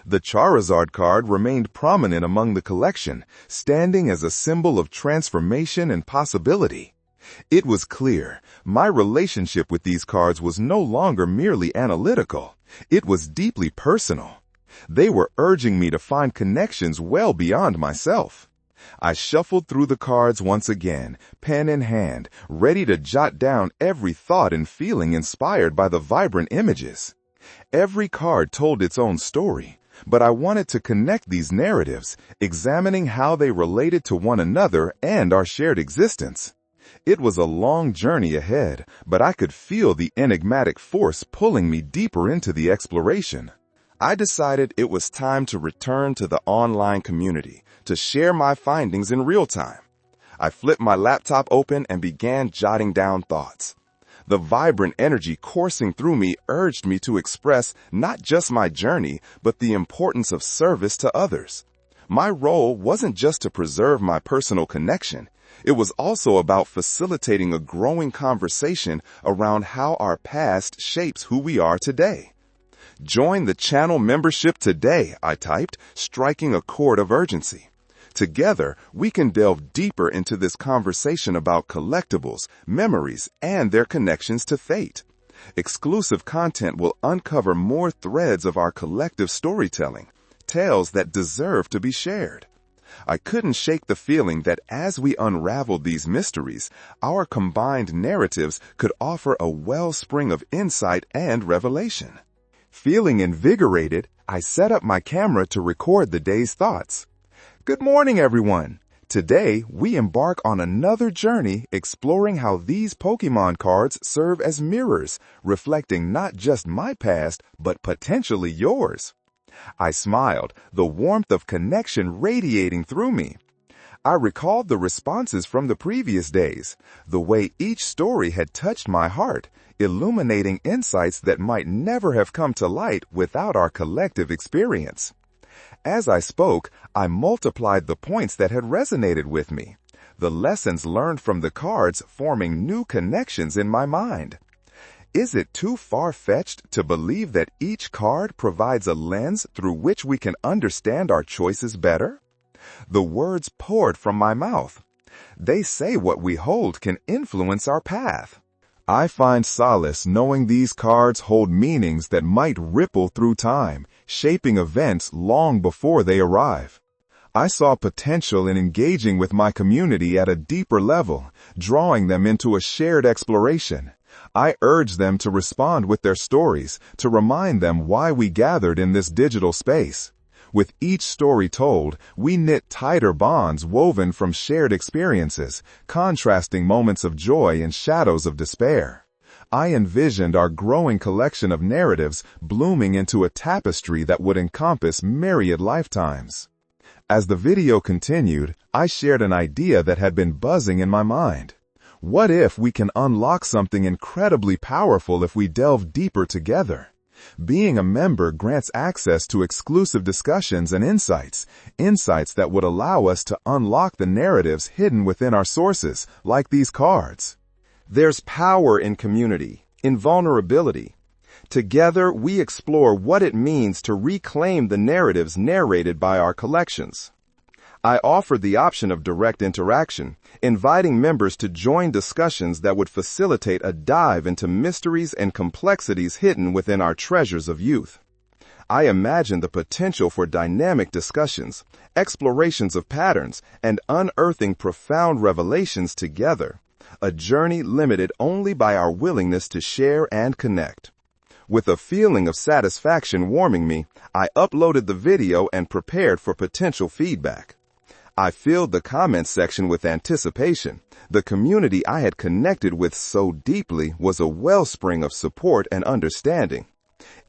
The Charizard card remained prominent among the collection, standing as a symbol of transformation and possibility. It was clear, my relationship with these cards was no longer merely analytical. It was deeply personal. They were urging me to find connections well beyond myself. I shuffled through the cards once again, pen in hand, ready to jot down every thought and feeling inspired by the vibrant images. Every card told its own story, but I wanted to connect these narratives, examining how they related to one another and our shared existence. It was a long journey ahead, but I could feel the enigmatic force pulling me deeper into the exploration. I decided it was time to return to the online community, to share my findings in real time. I flipped my laptop open and began jotting down thoughts. The vibrant energy coursing through me urged me to express not just my journey, but the importance of service to others. My role wasn't just to preserve my personal connection. It was also about facilitating a growing conversation around how our past shapes who we are today. Join the channel membership today, I typed, striking a chord of urgency. Together, we can delve deeper into this conversation about collectibles, memories, and their connections to fate. Exclusive content will uncover more threads of our collective storytelling, tales that deserve to be shared. I couldn't shake the feeling that as we unraveled these mysteries, our combined narratives could offer a wellspring of insight and revelation. Feeling invigorated, I set up my camera to record the day's thoughts. Good morning, everyone. Today, we embark on another journey exploring how these Pokémon cards serve as mirrors, reflecting not just my past, but potentially yours. I smiled, the warmth of connection radiating through me. I recalled the responses from the previous days, the way each story had touched my heart, illuminating insights that might never have come to light without our collective experience. As I spoke, I multiplied the points that had resonated with me, the lessons learned from the cards forming new connections in my mind. Is it too far-fetched to believe that each card provides a lens through which we can understand our choices better? The words poured from my mouth. They say what we hold can influence our path. I find solace knowing these cards hold meanings that might ripple through time, shaping events long before they arrive. I saw potential in engaging with my community at a deeper level, drawing them into a shared exploration. I urge them to respond with their stories, to remind them why we gathered in this digital space. With each story told, we knit tighter bonds woven from shared experiences, contrasting moments of joy and shadows of despair. I envisioned our growing collection of narratives blooming into a tapestry that would encompass myriad lifetimes. As the video continued, I shared an idea that had been buzzing in my mind. What if we can unlock something incredibly powerful if we delve deeper together? Being a member grants access to exclusive discussions and insights that would allow us to unlock the narratives hidden within our sources, like these cards. There's power in community, in vulnerability. Together, we explore what it means to reclaim the narratives narrated by our collections. I offered the option of direct interaction, inviting members to join discussions that would facilitate a dive into mysteries and complexities hidden within our treasures of youth. I imagined the potential for dynamic discussions, explorations of patterns, and unearthing profound revelations together, a journey limited only by our willingness to share and connect. With a feeling of satisfaction warming me, I uploaded the video and prepared for potential feedback. I filled the comments section with anticipation. The community I had connected with so deeply was a wellspring of support and understanding.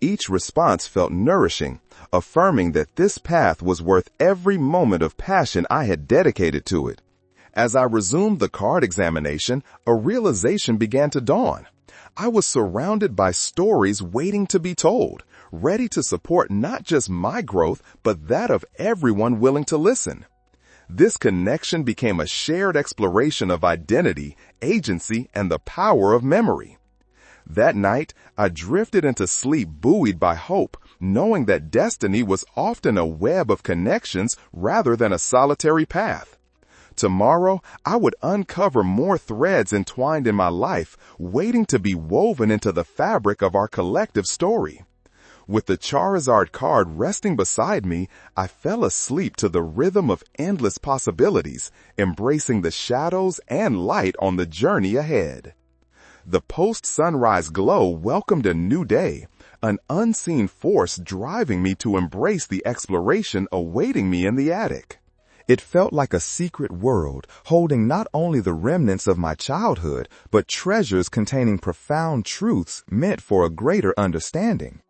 Each response felt nourishing, affirming that this path was worth every moment of passion I had dedicated to it. As I resumed the card examination, a realization began to dawn. I was surrounded by stories waiting to be told, ready to support not just my growth, but that of everyone willing to listen. This connection became a shared exploration of identity, agency, and the power of memory. That night, I drifted into sleep buoyed by hope, knowing that destiny was often a web of connections rather than a solitary path. Tomorrow, I would uncover more threads entwined in my life, waiting to be woven into the fabric of our collective story. With the Charizard card resting beside me, I fell asleep to the rhythm of endless possibilities, embracing the shadows and light on the journey ahead. The post-sunrise glow welcomed a new day, an unseen force driving me to embrace the exploration awaiting me in the attic. It felt like a secret world, holding not only the remnants of my childhood, but treasures containing profound truths meant for a greater understanding.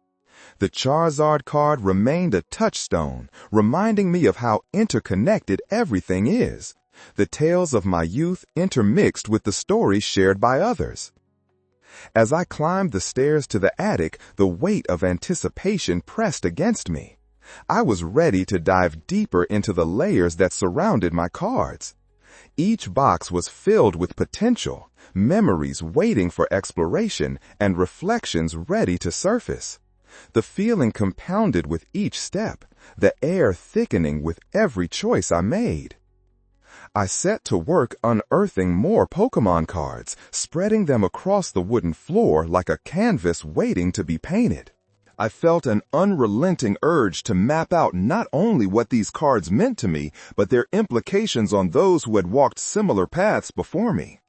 The Charizard card remained a touchstone, reminding me of how interconnected everything is. The tales of my youth intermixed with the stories shared by others. As I climbed the stairs to the attic, the weight of anticipation pressed against me. I was ready to dive deeper into the layers that surrounded my cards. Each box was filled with potential, memories waiting for exploration, and reflections ready to surface. The feeling compounded with each step, the air thickening with every choice I made. I set to work unearthing more Pokémon cards, spreading them across the wooden floor like a canvas waiting to be painted. I felt an unrelenting urge to map out not only what these cards meant to me, but their implications on those who had walked similar paths before me.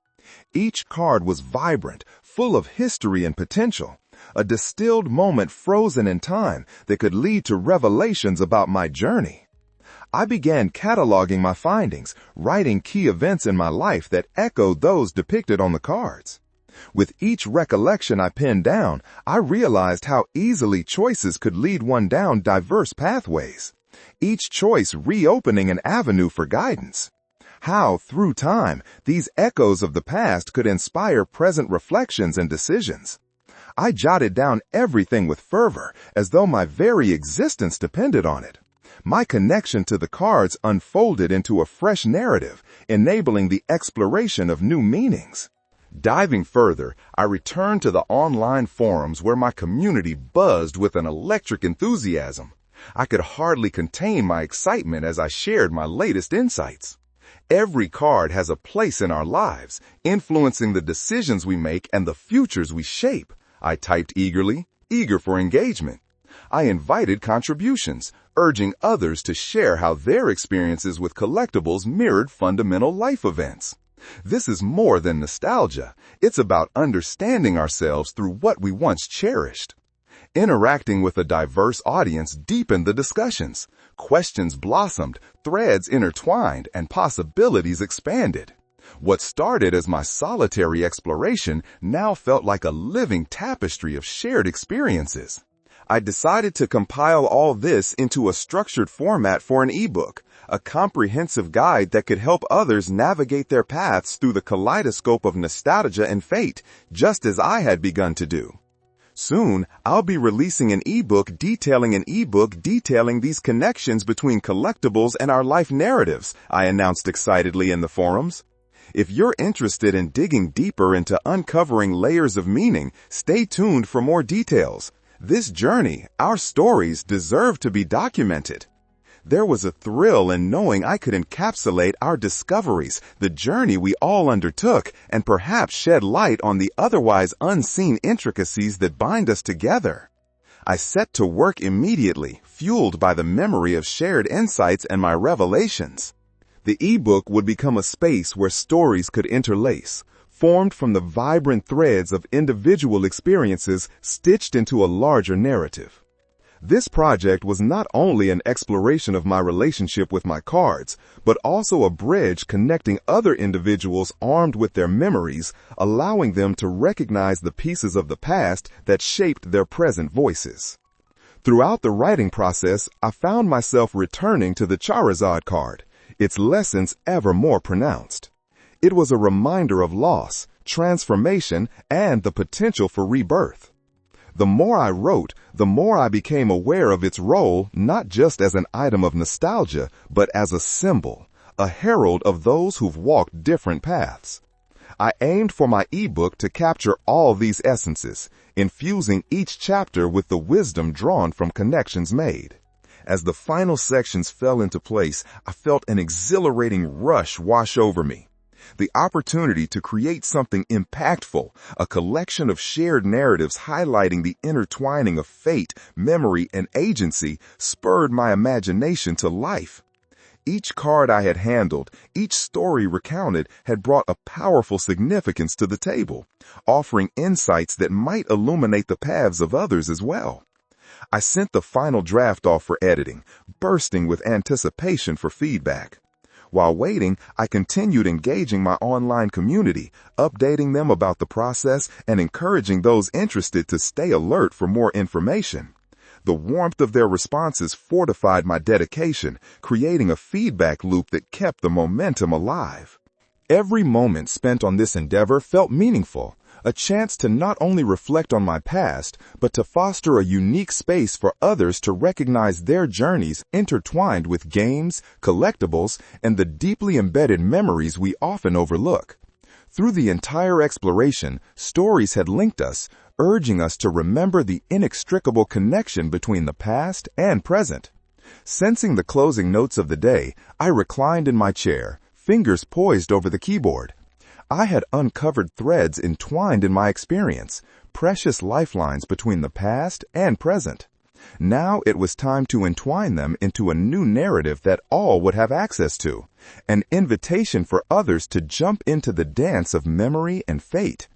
Each card was vibrant, full of history and potential, a distilled moment frozen in time that could lead to revelations about my journey. I began cataloging my findings, writing key events in my life that echoed those depicted on the cards. With each recollection I penned down, I realized how easily choices could lead one down diverse pathways, each choice reopening an avenue for guidance. How, through time, these echoes of the past could inspire present reflections and decisions. I jotted down everything with fervor, as though my very existence depended on it. My connection to the cards unfolded into a fresh narrative, enabling the exploration of new meanings. Diving further, I returned to the online forums where my community buzzed with an electric enthusiasm. I could hardly contain my excitement as I shared my latest insights. Every card has a place in our lives, influencing the decisions we make and the futures we shape, I typed eagerly, eager for engagement. I invited contributions, urging others to share how their experiences with collectibles mirrored fundamental life events. This is more than nostalgia. It's about understanding ourselves through what we once cherished. Interacting with a diverse audience deepened the discussions. Questions blossomed, threads intertwined, and possibilities expanded. What started as my solitary exploration now felt like a living tapestry of shared experiences. I decided to compile all this into a structured format for an ebook, a comprehensive guide that could help others navigate their paths through the kaleidoscope of nostalgia and fate, just as I had begun to do. Soon, I'll be releasing an ebook detailing these connections between collectibles and our life narratives, I announced excitedly in the forums. If you're interested in digging deeper into uncovering layers of meaning, stay tuned for more details. This journey, our stories, deserve to be documented. There was a thrill in knowing I could encapsulate our discoveries, the journey we all undertook, and perhaps shed light on the otherwise unseen intricacies that bind us together. I set to work immediately, fueled by the memory of shared insights and my revelations. The ebook would become a space where stories could interlace, formed from the vibrant threads of individual experiences stitched into a larger narrative. This project was not only an exploration of my relationship with my cards, but also a bridge connecting other individuals armed with their memories, allowing them to recognize the pieces of the past that shaped their present voices. Throughout the writing process, I found myself returning to the Charizard card, its lessons ever more pronounced. It was a reminder of loss, transformation, and the potential for rebirth. The more I wrote, the more I became aware of its role not just as an item of nostalgia, but as a symbol, a herald of those who've walked different paths. I aimed for my ebook to capture all these essences, infusing each chapter with the wisdom drawn from connections made. As the final sections fell into place, I felt an exhilarating rush wash over me. The opportunity to create something impactful, a collection of shared narratives highlighting the intertwining of fate, memory, and agency, spurred my imagination to life. Each card I had handled, each story recounted, had brought a powerful significance to the table, offering insights that might illuminate the paths of others as well. I sent the final draft off for editing, bursting with anticipation for feedback. While waiting, I continued engaging my online community, updating them about the process and encouraging those interested to stay alert for more information. The warmth of their responses fortified my dedication, creating a feedback loop that kept the momentum alive. Every moment spent on this endeavor felt meaningful, a chance to not only reflect on my past, but to foster a unique space for others to recognize their journeys intertwined with games, collectibles, and the deeply embedded memories we often overlook. Through the entire exploration, stories had linked us, urging us to remember the inextricable connection between the past and present. Sensing the closing notes of the day, I reclined in my chair, fingers poised over the keyboard. I had uncovered threads entwined in my experience, precious lifelines between the past and present. Now it was time to entwine them into a new narrative that all would have access to, an invitation for others to jump into the dance of memory and fate.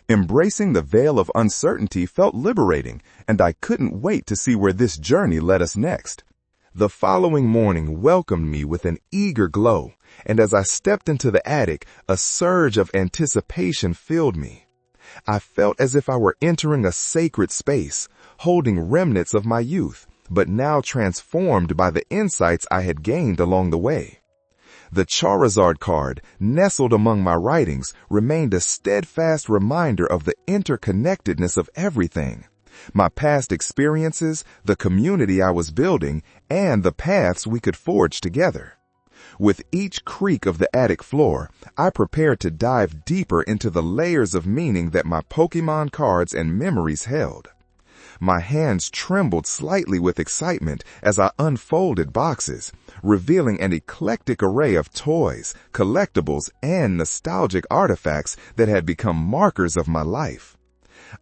Embracing the veil of uncertainty felt liberating, and I couldn't wait to see where this journey led us next. The following morning welcomed me with an eager glow, and as I stepped into the attic, a surge of anticipation filled me. I felt as if I were entering a sacred space, holding remnants of my youth, but now transformed by the insights I had gained along the way. The Charizard card, nestled among my writings, remained a steadfast reminder of the interconnectedness of everything. My past experiences, the community I was building, and the paths we could forge together. With each creak of the attic floor, I prepared to dive deeper into the layers of meaning that my Pokémon cards and memories held. My hands trembled slightly with excitement as I unfolded boxes, revealing an eclectic array of toys, collectibles, and nostalgic artifacts that had become markers of my life.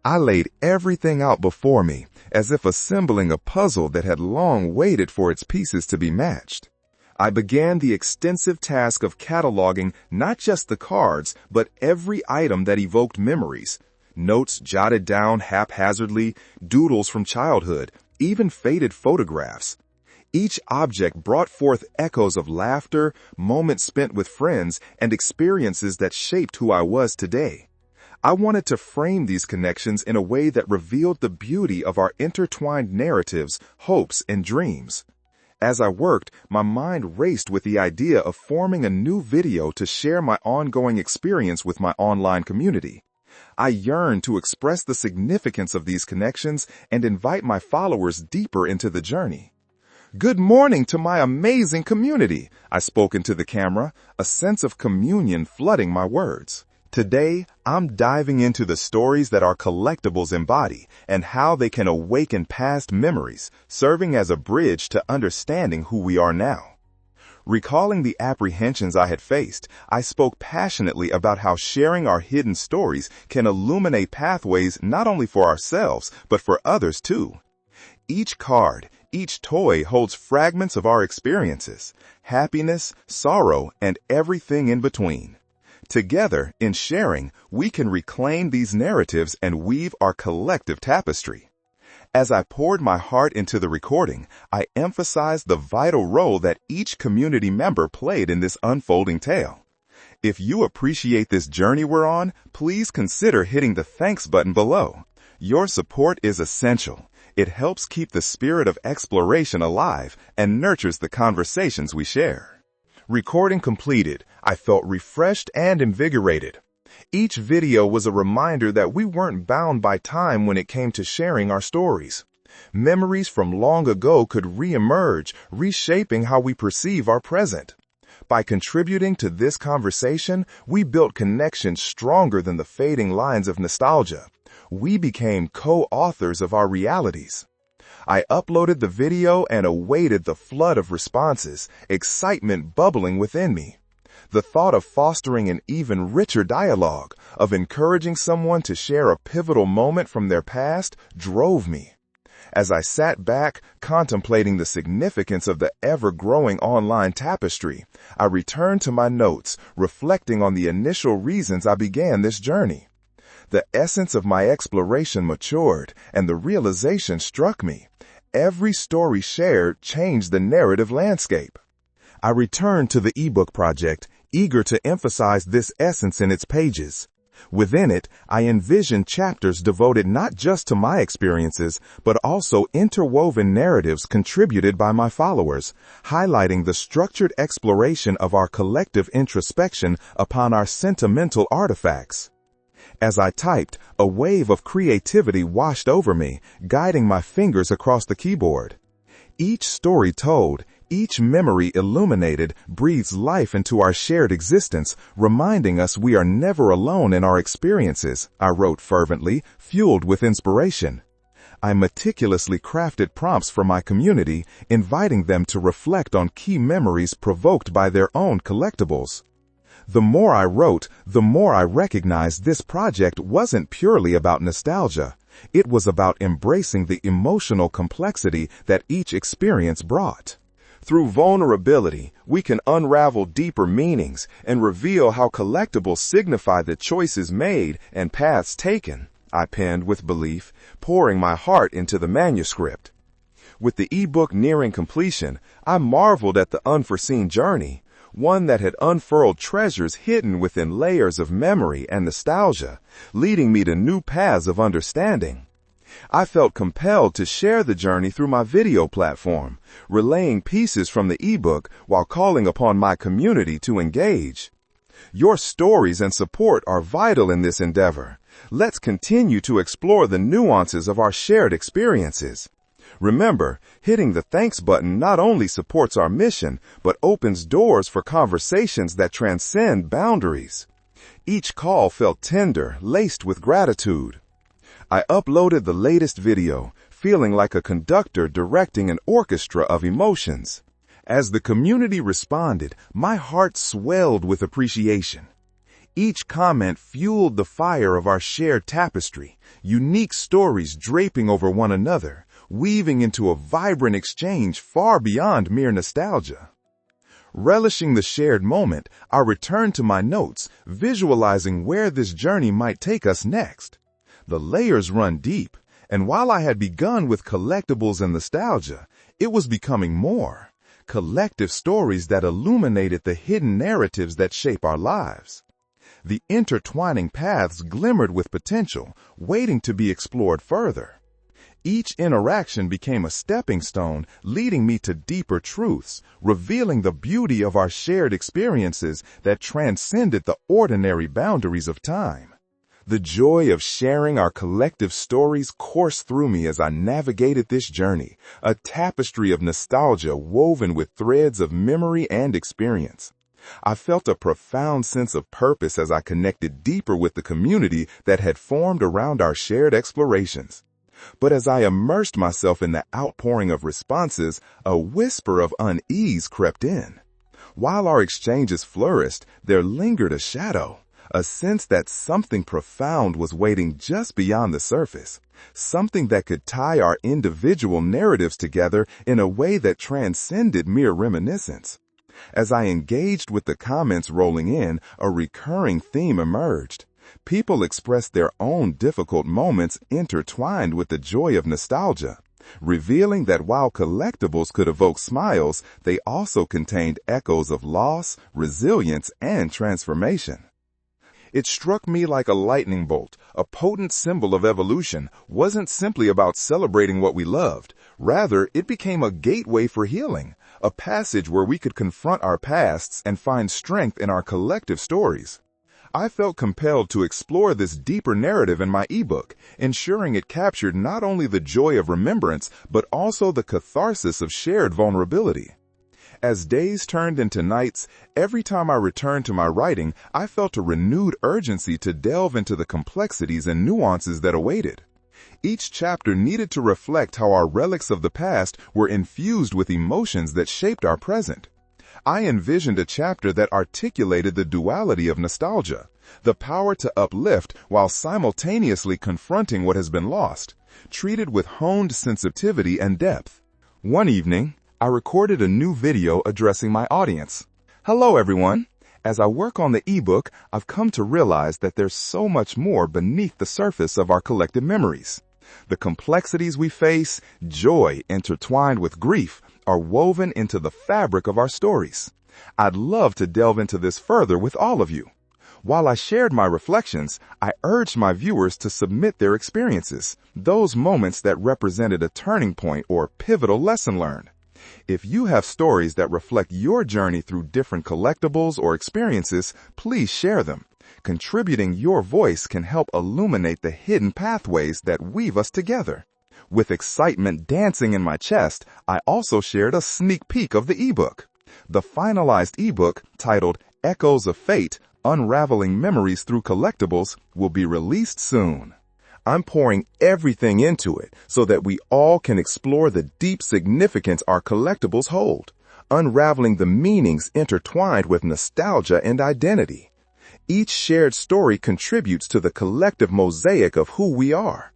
I laid everything out before me, as if assembling a puzzle that had long waited for its pieces to be matched. I began the extensive task of cataloging not just the cards, but every item that evoked memories. Notes jotted down haphazardly, doodles from childhood, even faded photographs. Each object brought forth echoes of laughter, moments spent with friends, and experiences that shaped who I was today. I wanted to frame these connections in a way that revealed the beauty of our intertwined narratives, hopes, and dreams. As I worked, my mind raced with the idea of forming a new video to share my ongoing experience with my online community. I yearned to express the significance of these connections and invite my followers deeper into the journey. Good morning to my amazing community, I spoke into the camera, a sense of communion flooding my words. Today, I'm diving into the stories that our collectibles embody and how they can awaken past memories, serving as a bridge to understanding who we are now. Recalling the apprehensions I had faced, I spoke passionately about how sharing our hidden stories can illuminate pathways not only for ourselves, but for others too. Each card, each toy holds fragments of our experiences, happiness, sorrow, and everything in between. Together, in sharing, we can reclaim these narratives and weave our collective tapestry. As I poured my heart into the recording, I emphasized the vital role that each community member played in this unfolding tale. If you appreciate this journey we're on, please consider hitting the thanks button below. Your support is essential. It helps keep the spirit of exploration alive and nurtures the conversations we share. Recording completed, I felt refreshed and invigorated. Each video was a reminder that we weren't bound by time when it came to sharing our stories. Memories from long ago could re-emerge, reshaping how we perceive our present. By contributing to this conversation, we built connections stronger than the fading lines of nostalgia. We became co-authors of our realities. I uploaded the video and awaited the flood of responses, excitement bubbling within me. The thought of fostering an even richer dialogue, of encouraging someone to share a pivotal moment from their past, drove me. As I sat back, contemplating the significance of the ever-growing online tapestry, I returned to my notes, reflecting on the initial reasons I began this journey. The essence of my exploration matured, and the realization struck me. Every story shared changed the narrative landscape. I returned to the ebook project, eager to emphasize this essence in its pages. Within it, I envisioned chapters devoted not just to my experiences, but also interwoven narratives contributed by my followers, highlighting the structured exploration of our collective introspection upon our sentimental artifacts. As I typed, a wave of creativity washed over me, guiding my fingers across the keyboard. Each story told, each memory illuminated, breathes life into our shared existence, reminding us we are never alone in our experiences, I wrote fervently, fueled with inspiration. I meticulously crafted prompts for my community, inviting them to reflect on key memories provoked by their own collectibles. The more I wrote, the more I recognized this project wasn't purely about nostalgia. It was about embracing the emotional complexity that each experience brought. Through vulnerability, we can unravel deeper meanings and reveal how collectibles signify the choices made and paths taken, I penned with belief, pouring my heart into the manuscript. With the ebook nearing completion, I marveled at the unforeseen journey, one that had unfurled treasures hidden within layers of memory and nostalgia, leading me to new paths of understanding. I felt compelled to share the journey through my video platform, relaying pieces from the ebook while calling upon my community to engage. Your stories and support are vital in this endeavor. Let's continue to explore the nuances of our shared experiences. Remember, hitting the thanks button not only supports our mission, but opens doors for conversations that transcend boundaries. Each call felt tender, laced with gratitude. I uploaded the latest video, feeling like a conductor directing an orchestra of emotions. As the community responded, my heart swelled with appreciation. Each comment fueled the fire of our shared tapestry, unique stories draping over one another, weaving into a vibrant exchange far beyond mere nostalgia. Relishing the shared moment, I returned to my notes, visualizing where this journey might take us next. The layers run deep, and while I had begun with collectibles and nostalgia, it was becoming more. Collective stories that illuminated the hidden narratives that shape our lives. The intertwining paths glimmered with potential, waiting to be explored further. Each interaction became a stepping stone, leading me to deeper truths, revealing the beauty of our shared experiences that transcended the ordinary boundaries of time. The joy of sharing our collective stories coursed through me as I navigated this journey, a tapestry of nostalgia woven with threads of memory and experience. I felt a profound sense of purpose as I connected deeper with the community that had formed around our shared explorations. But as I immersed myself in the outpouring of responses, a whisper of unease crept in. While our exchanges flourished, there lingered a shadow, a sense that something profound was waiting just beyond the surface, something that could tie our individual narratives together in a way that transcended mere reminiscence. As I engaged with the comments rolling in, a recurring theme emerged. People expressed their own difficult moments intertwined with the joy of nostalgia, revealing that while collectibles could evoke smiles, they also contained echoes of loss, resilience, and transformation. It struck me like a lightning bolt. A potent symbol of evolution wasn't simply about celebrating what we loved. Rather, it became a gateway for healing, a passage where we could confront our pasts and find strength in our collective stories. I felt compelled to explore this deeper narrative in my ebook, ensuring it captured not only the joy of remembrance, but also the catharsis of shared vulnerability. As days turned into nights, every time I returned to my writing, I felt a renewed urgency to delve into the complexities and nuances that awaited. Each chapter needed to reflect how our relics of the past were infused with emotions that shaped our present. I envisioned a chapter that articulated the duality of nostalgia, the power to uplift while simultaneously confronting what has been lost, treated with honed sensitivity and depth. One evening, I recorded a new video addressing my audience. Hello, everyone. As I work on the ebook, I've come to realize that there's so much more beneath the surface of our collective memories. The complexities we face, joy intertwined with grief, are woven into the fabric of our stories. I'd love to delve into this further with all of you. While I shared my reflections, I urged my viewers to submit their experiences, those moments that represented a turning point or pivotal lesson learned. If you have stories that reflect your journey through different collectibles or experiences, please share them. Contributing your voice can help illuminate the hidden pathways that weave us together. With excitement dancing in my chest, I also shared a sneak peek of the ebook. The finalized ebook, titled Echoes of Fate, Unraveling Memories Through Collectibles, will be released soon. I'm pouring everything into it so that we all can explore the deep significance our collectibles hold, unraveling the meanings intertwined with nostalgia and identity. Each shared story contributes to the collective mosaic of who we are.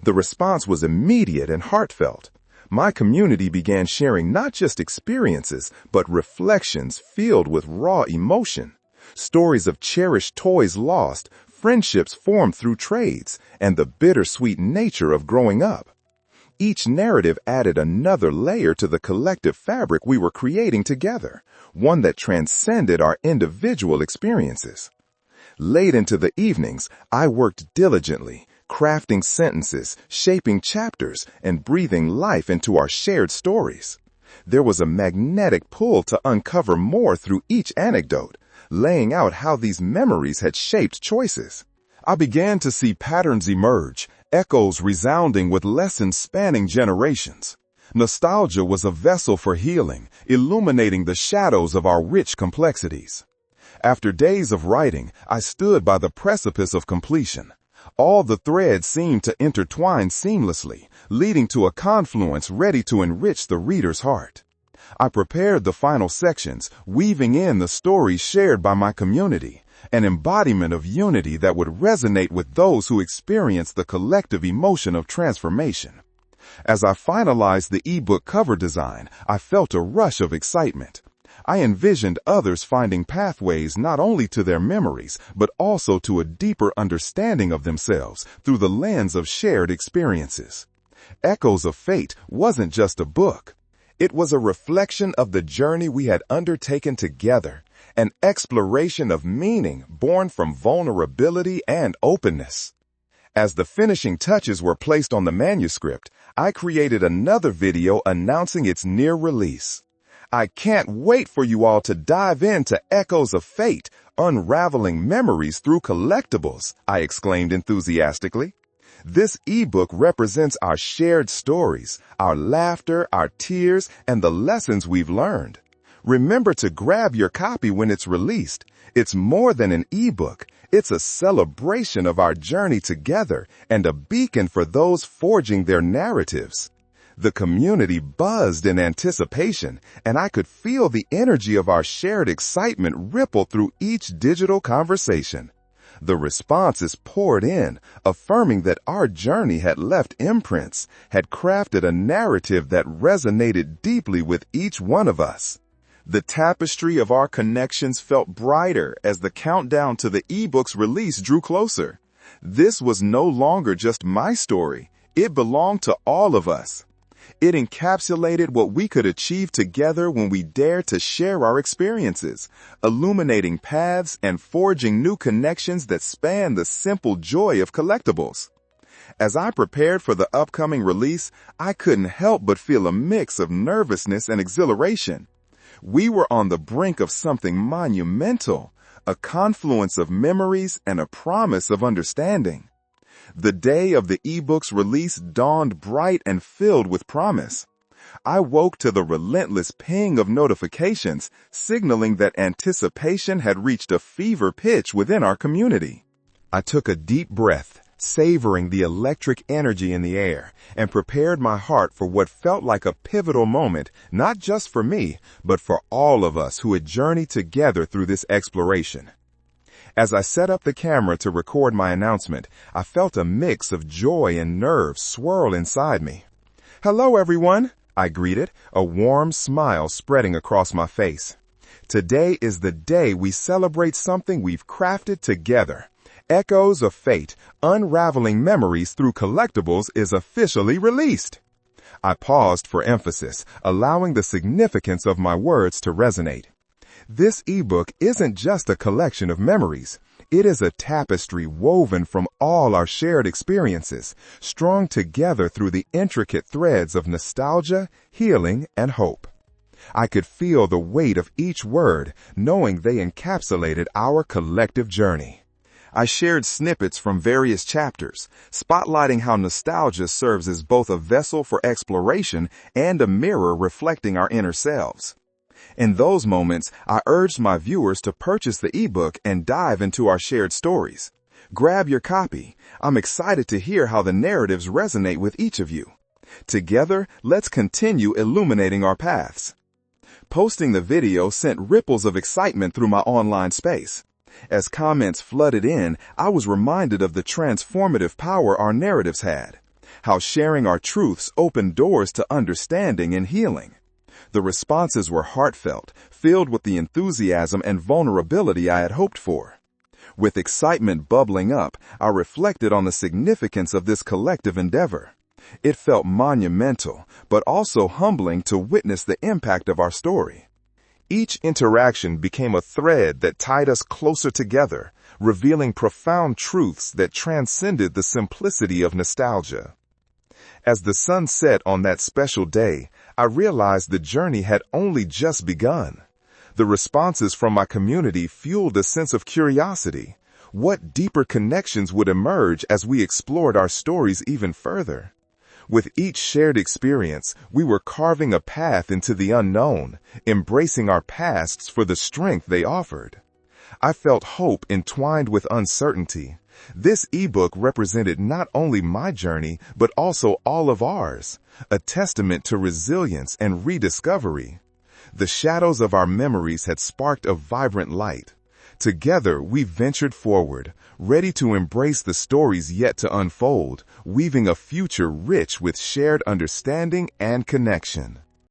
The response was immediate and heartfelt. My community began sharing not just experiences, but reflections filled with raw emotion. Stories of cherished toys lost, friendships formed through trades, and the bittersweet nature of growing up. Each narrative added another layer to the collective fabric we were creating together, one that transcended our individual experiences. Late into the evenings, I worked diligently, crafting sentences, shaping chapters, and breathing life into our shared stories. There was a magnetic pull to uncover more through each anecdote, laying out how these memories had shaped choices. I began to see patterns emerge, echoes resounding with lessons spanning generations. Nostalgia was a vessel for healing, illuminating the shadows of our rich complexities. After days of writing, I stood by the precipice of completion. All the threads seemed to intertwine seamlessly, leading to a confluence ready to enrich the reader's heart. I prepared the final sections, weaving in the stories shared by my community, an embodiment of unity that would resonate with those who experience the collective emotion of transformation. As I finalized the ebook cover design, I felt a rush of excitement. I envisioned others finding pathways not only to their memories, but also to a deeper understanding of themselves through the lens of shared experiences. Echoes of Fate wasn't just a book. It was a reflection of the journey we had undertaken together, an exploration of meaning born from vulnerability and openness. As the finishing touches were placed on the manuscript, I created another video announcing its near release. I can't wait for you all to dive into Echoes of Fate, Unraveling Memories Through Collectibles, I exclaimed enthusiastically. This ebook represents our shared stories, our laughter, our tears, and the lessons we've learned. Remember to grab your copy when it's released. It's more than an ebook. It's a celebration of our journey together and a beacon for those forging their narratives. The community buzzed in anticipation, and I could feel the energy of our shared excitement ripple through each digital conversation. The responses poured in, affirming that our journey had left imprints, had crafted a narrative that resonated deeply with each one of us. The tapestry of our connections felt brighter as the countdown to the ebook's release drew closer. This was no longer just my story. It belonged to all of us. It encapsulated what we could achieve together when we dared to share our experiences, illuminating paths and forging new connections that span the simple joy of collectibles. As I prepared for the upcoming release, I couldn't help but feel a mix of nervousness and exhilaration. We were on the brink of something monumental, a confluence of memories and a promise of understanding. The day of the ebook's release dawned bright and filled with promise. I woke to the relentless ping of notifications, signaling that anticipation had reached a fever pitch within our community. I took a deep breath, savoring the electric energy in the air, and prepared my heart for what felt like a pivotal moment, not just for me, but for all of us who had journeyed together through this exploration. As I set up the camera to record my announcement, I felt a mix of joy and nerves swirl inside me. "Hello, everyone," I greeted, a warm smile spreading across my face. Today is the day we celebrate something we've crafted together. Echoes of Fate, Unraveling Memories Through Collectibles is officially released. I paused for emphasis, allowing the significance of my words to resonate. This ebook isn't just a collection of memories. It is a tapestry woven from all our shared experiences, strung together through the intricate threads of nostalgia, healing, and hope. I could feel the weight of each word, knowing they encapsulated our collective journey. I shared snippets from various chapters, spotlighting how nostalgia serves as both a vessel for exploration and a mirror reflecting our inner selves. In those moments, I urged my viewers to purchase the ebook and dive into our shared stories. Grab your copy. I'm excited to hear how the narratives resonate with each of you. Together, let's continue illuminating our paths. Posting the video sent ripples of excitement through my online space. As comments flooded in, I was reminded of the transformative power our narratives had, how sharing our truths opened doors to understanding and healing. The responses were heartfelt, filled with the enthusiasm and vulnerability I had hoped for. With excitement bubbling up, I reflected on the significance of this collective endeavor. It felt monumental, but also humbling to witness the impact of our story. Each interaction became a thread that tied us closer together, revealing profound truths that transcended the simplicity of nostalgia. As the sun set on that special day, I realized the journey had only just begun. The responses from my community fueled a sense of curiosity. What deeper connections would emerge as we explored our stories even further? With each shared experience, we were carving a path into the unknown, embracing our pasts for the strength they offered. I felt hope entwined with uncertainty. This ebook represented not only my journey, but also all of ours, a testament to resilience and rediscovery. The shadows of our memories had sparked a vibrant light. Together, we ventured forward, ready to embrace the stories yet to unfold, weaving a future rich with shared understanding and connection.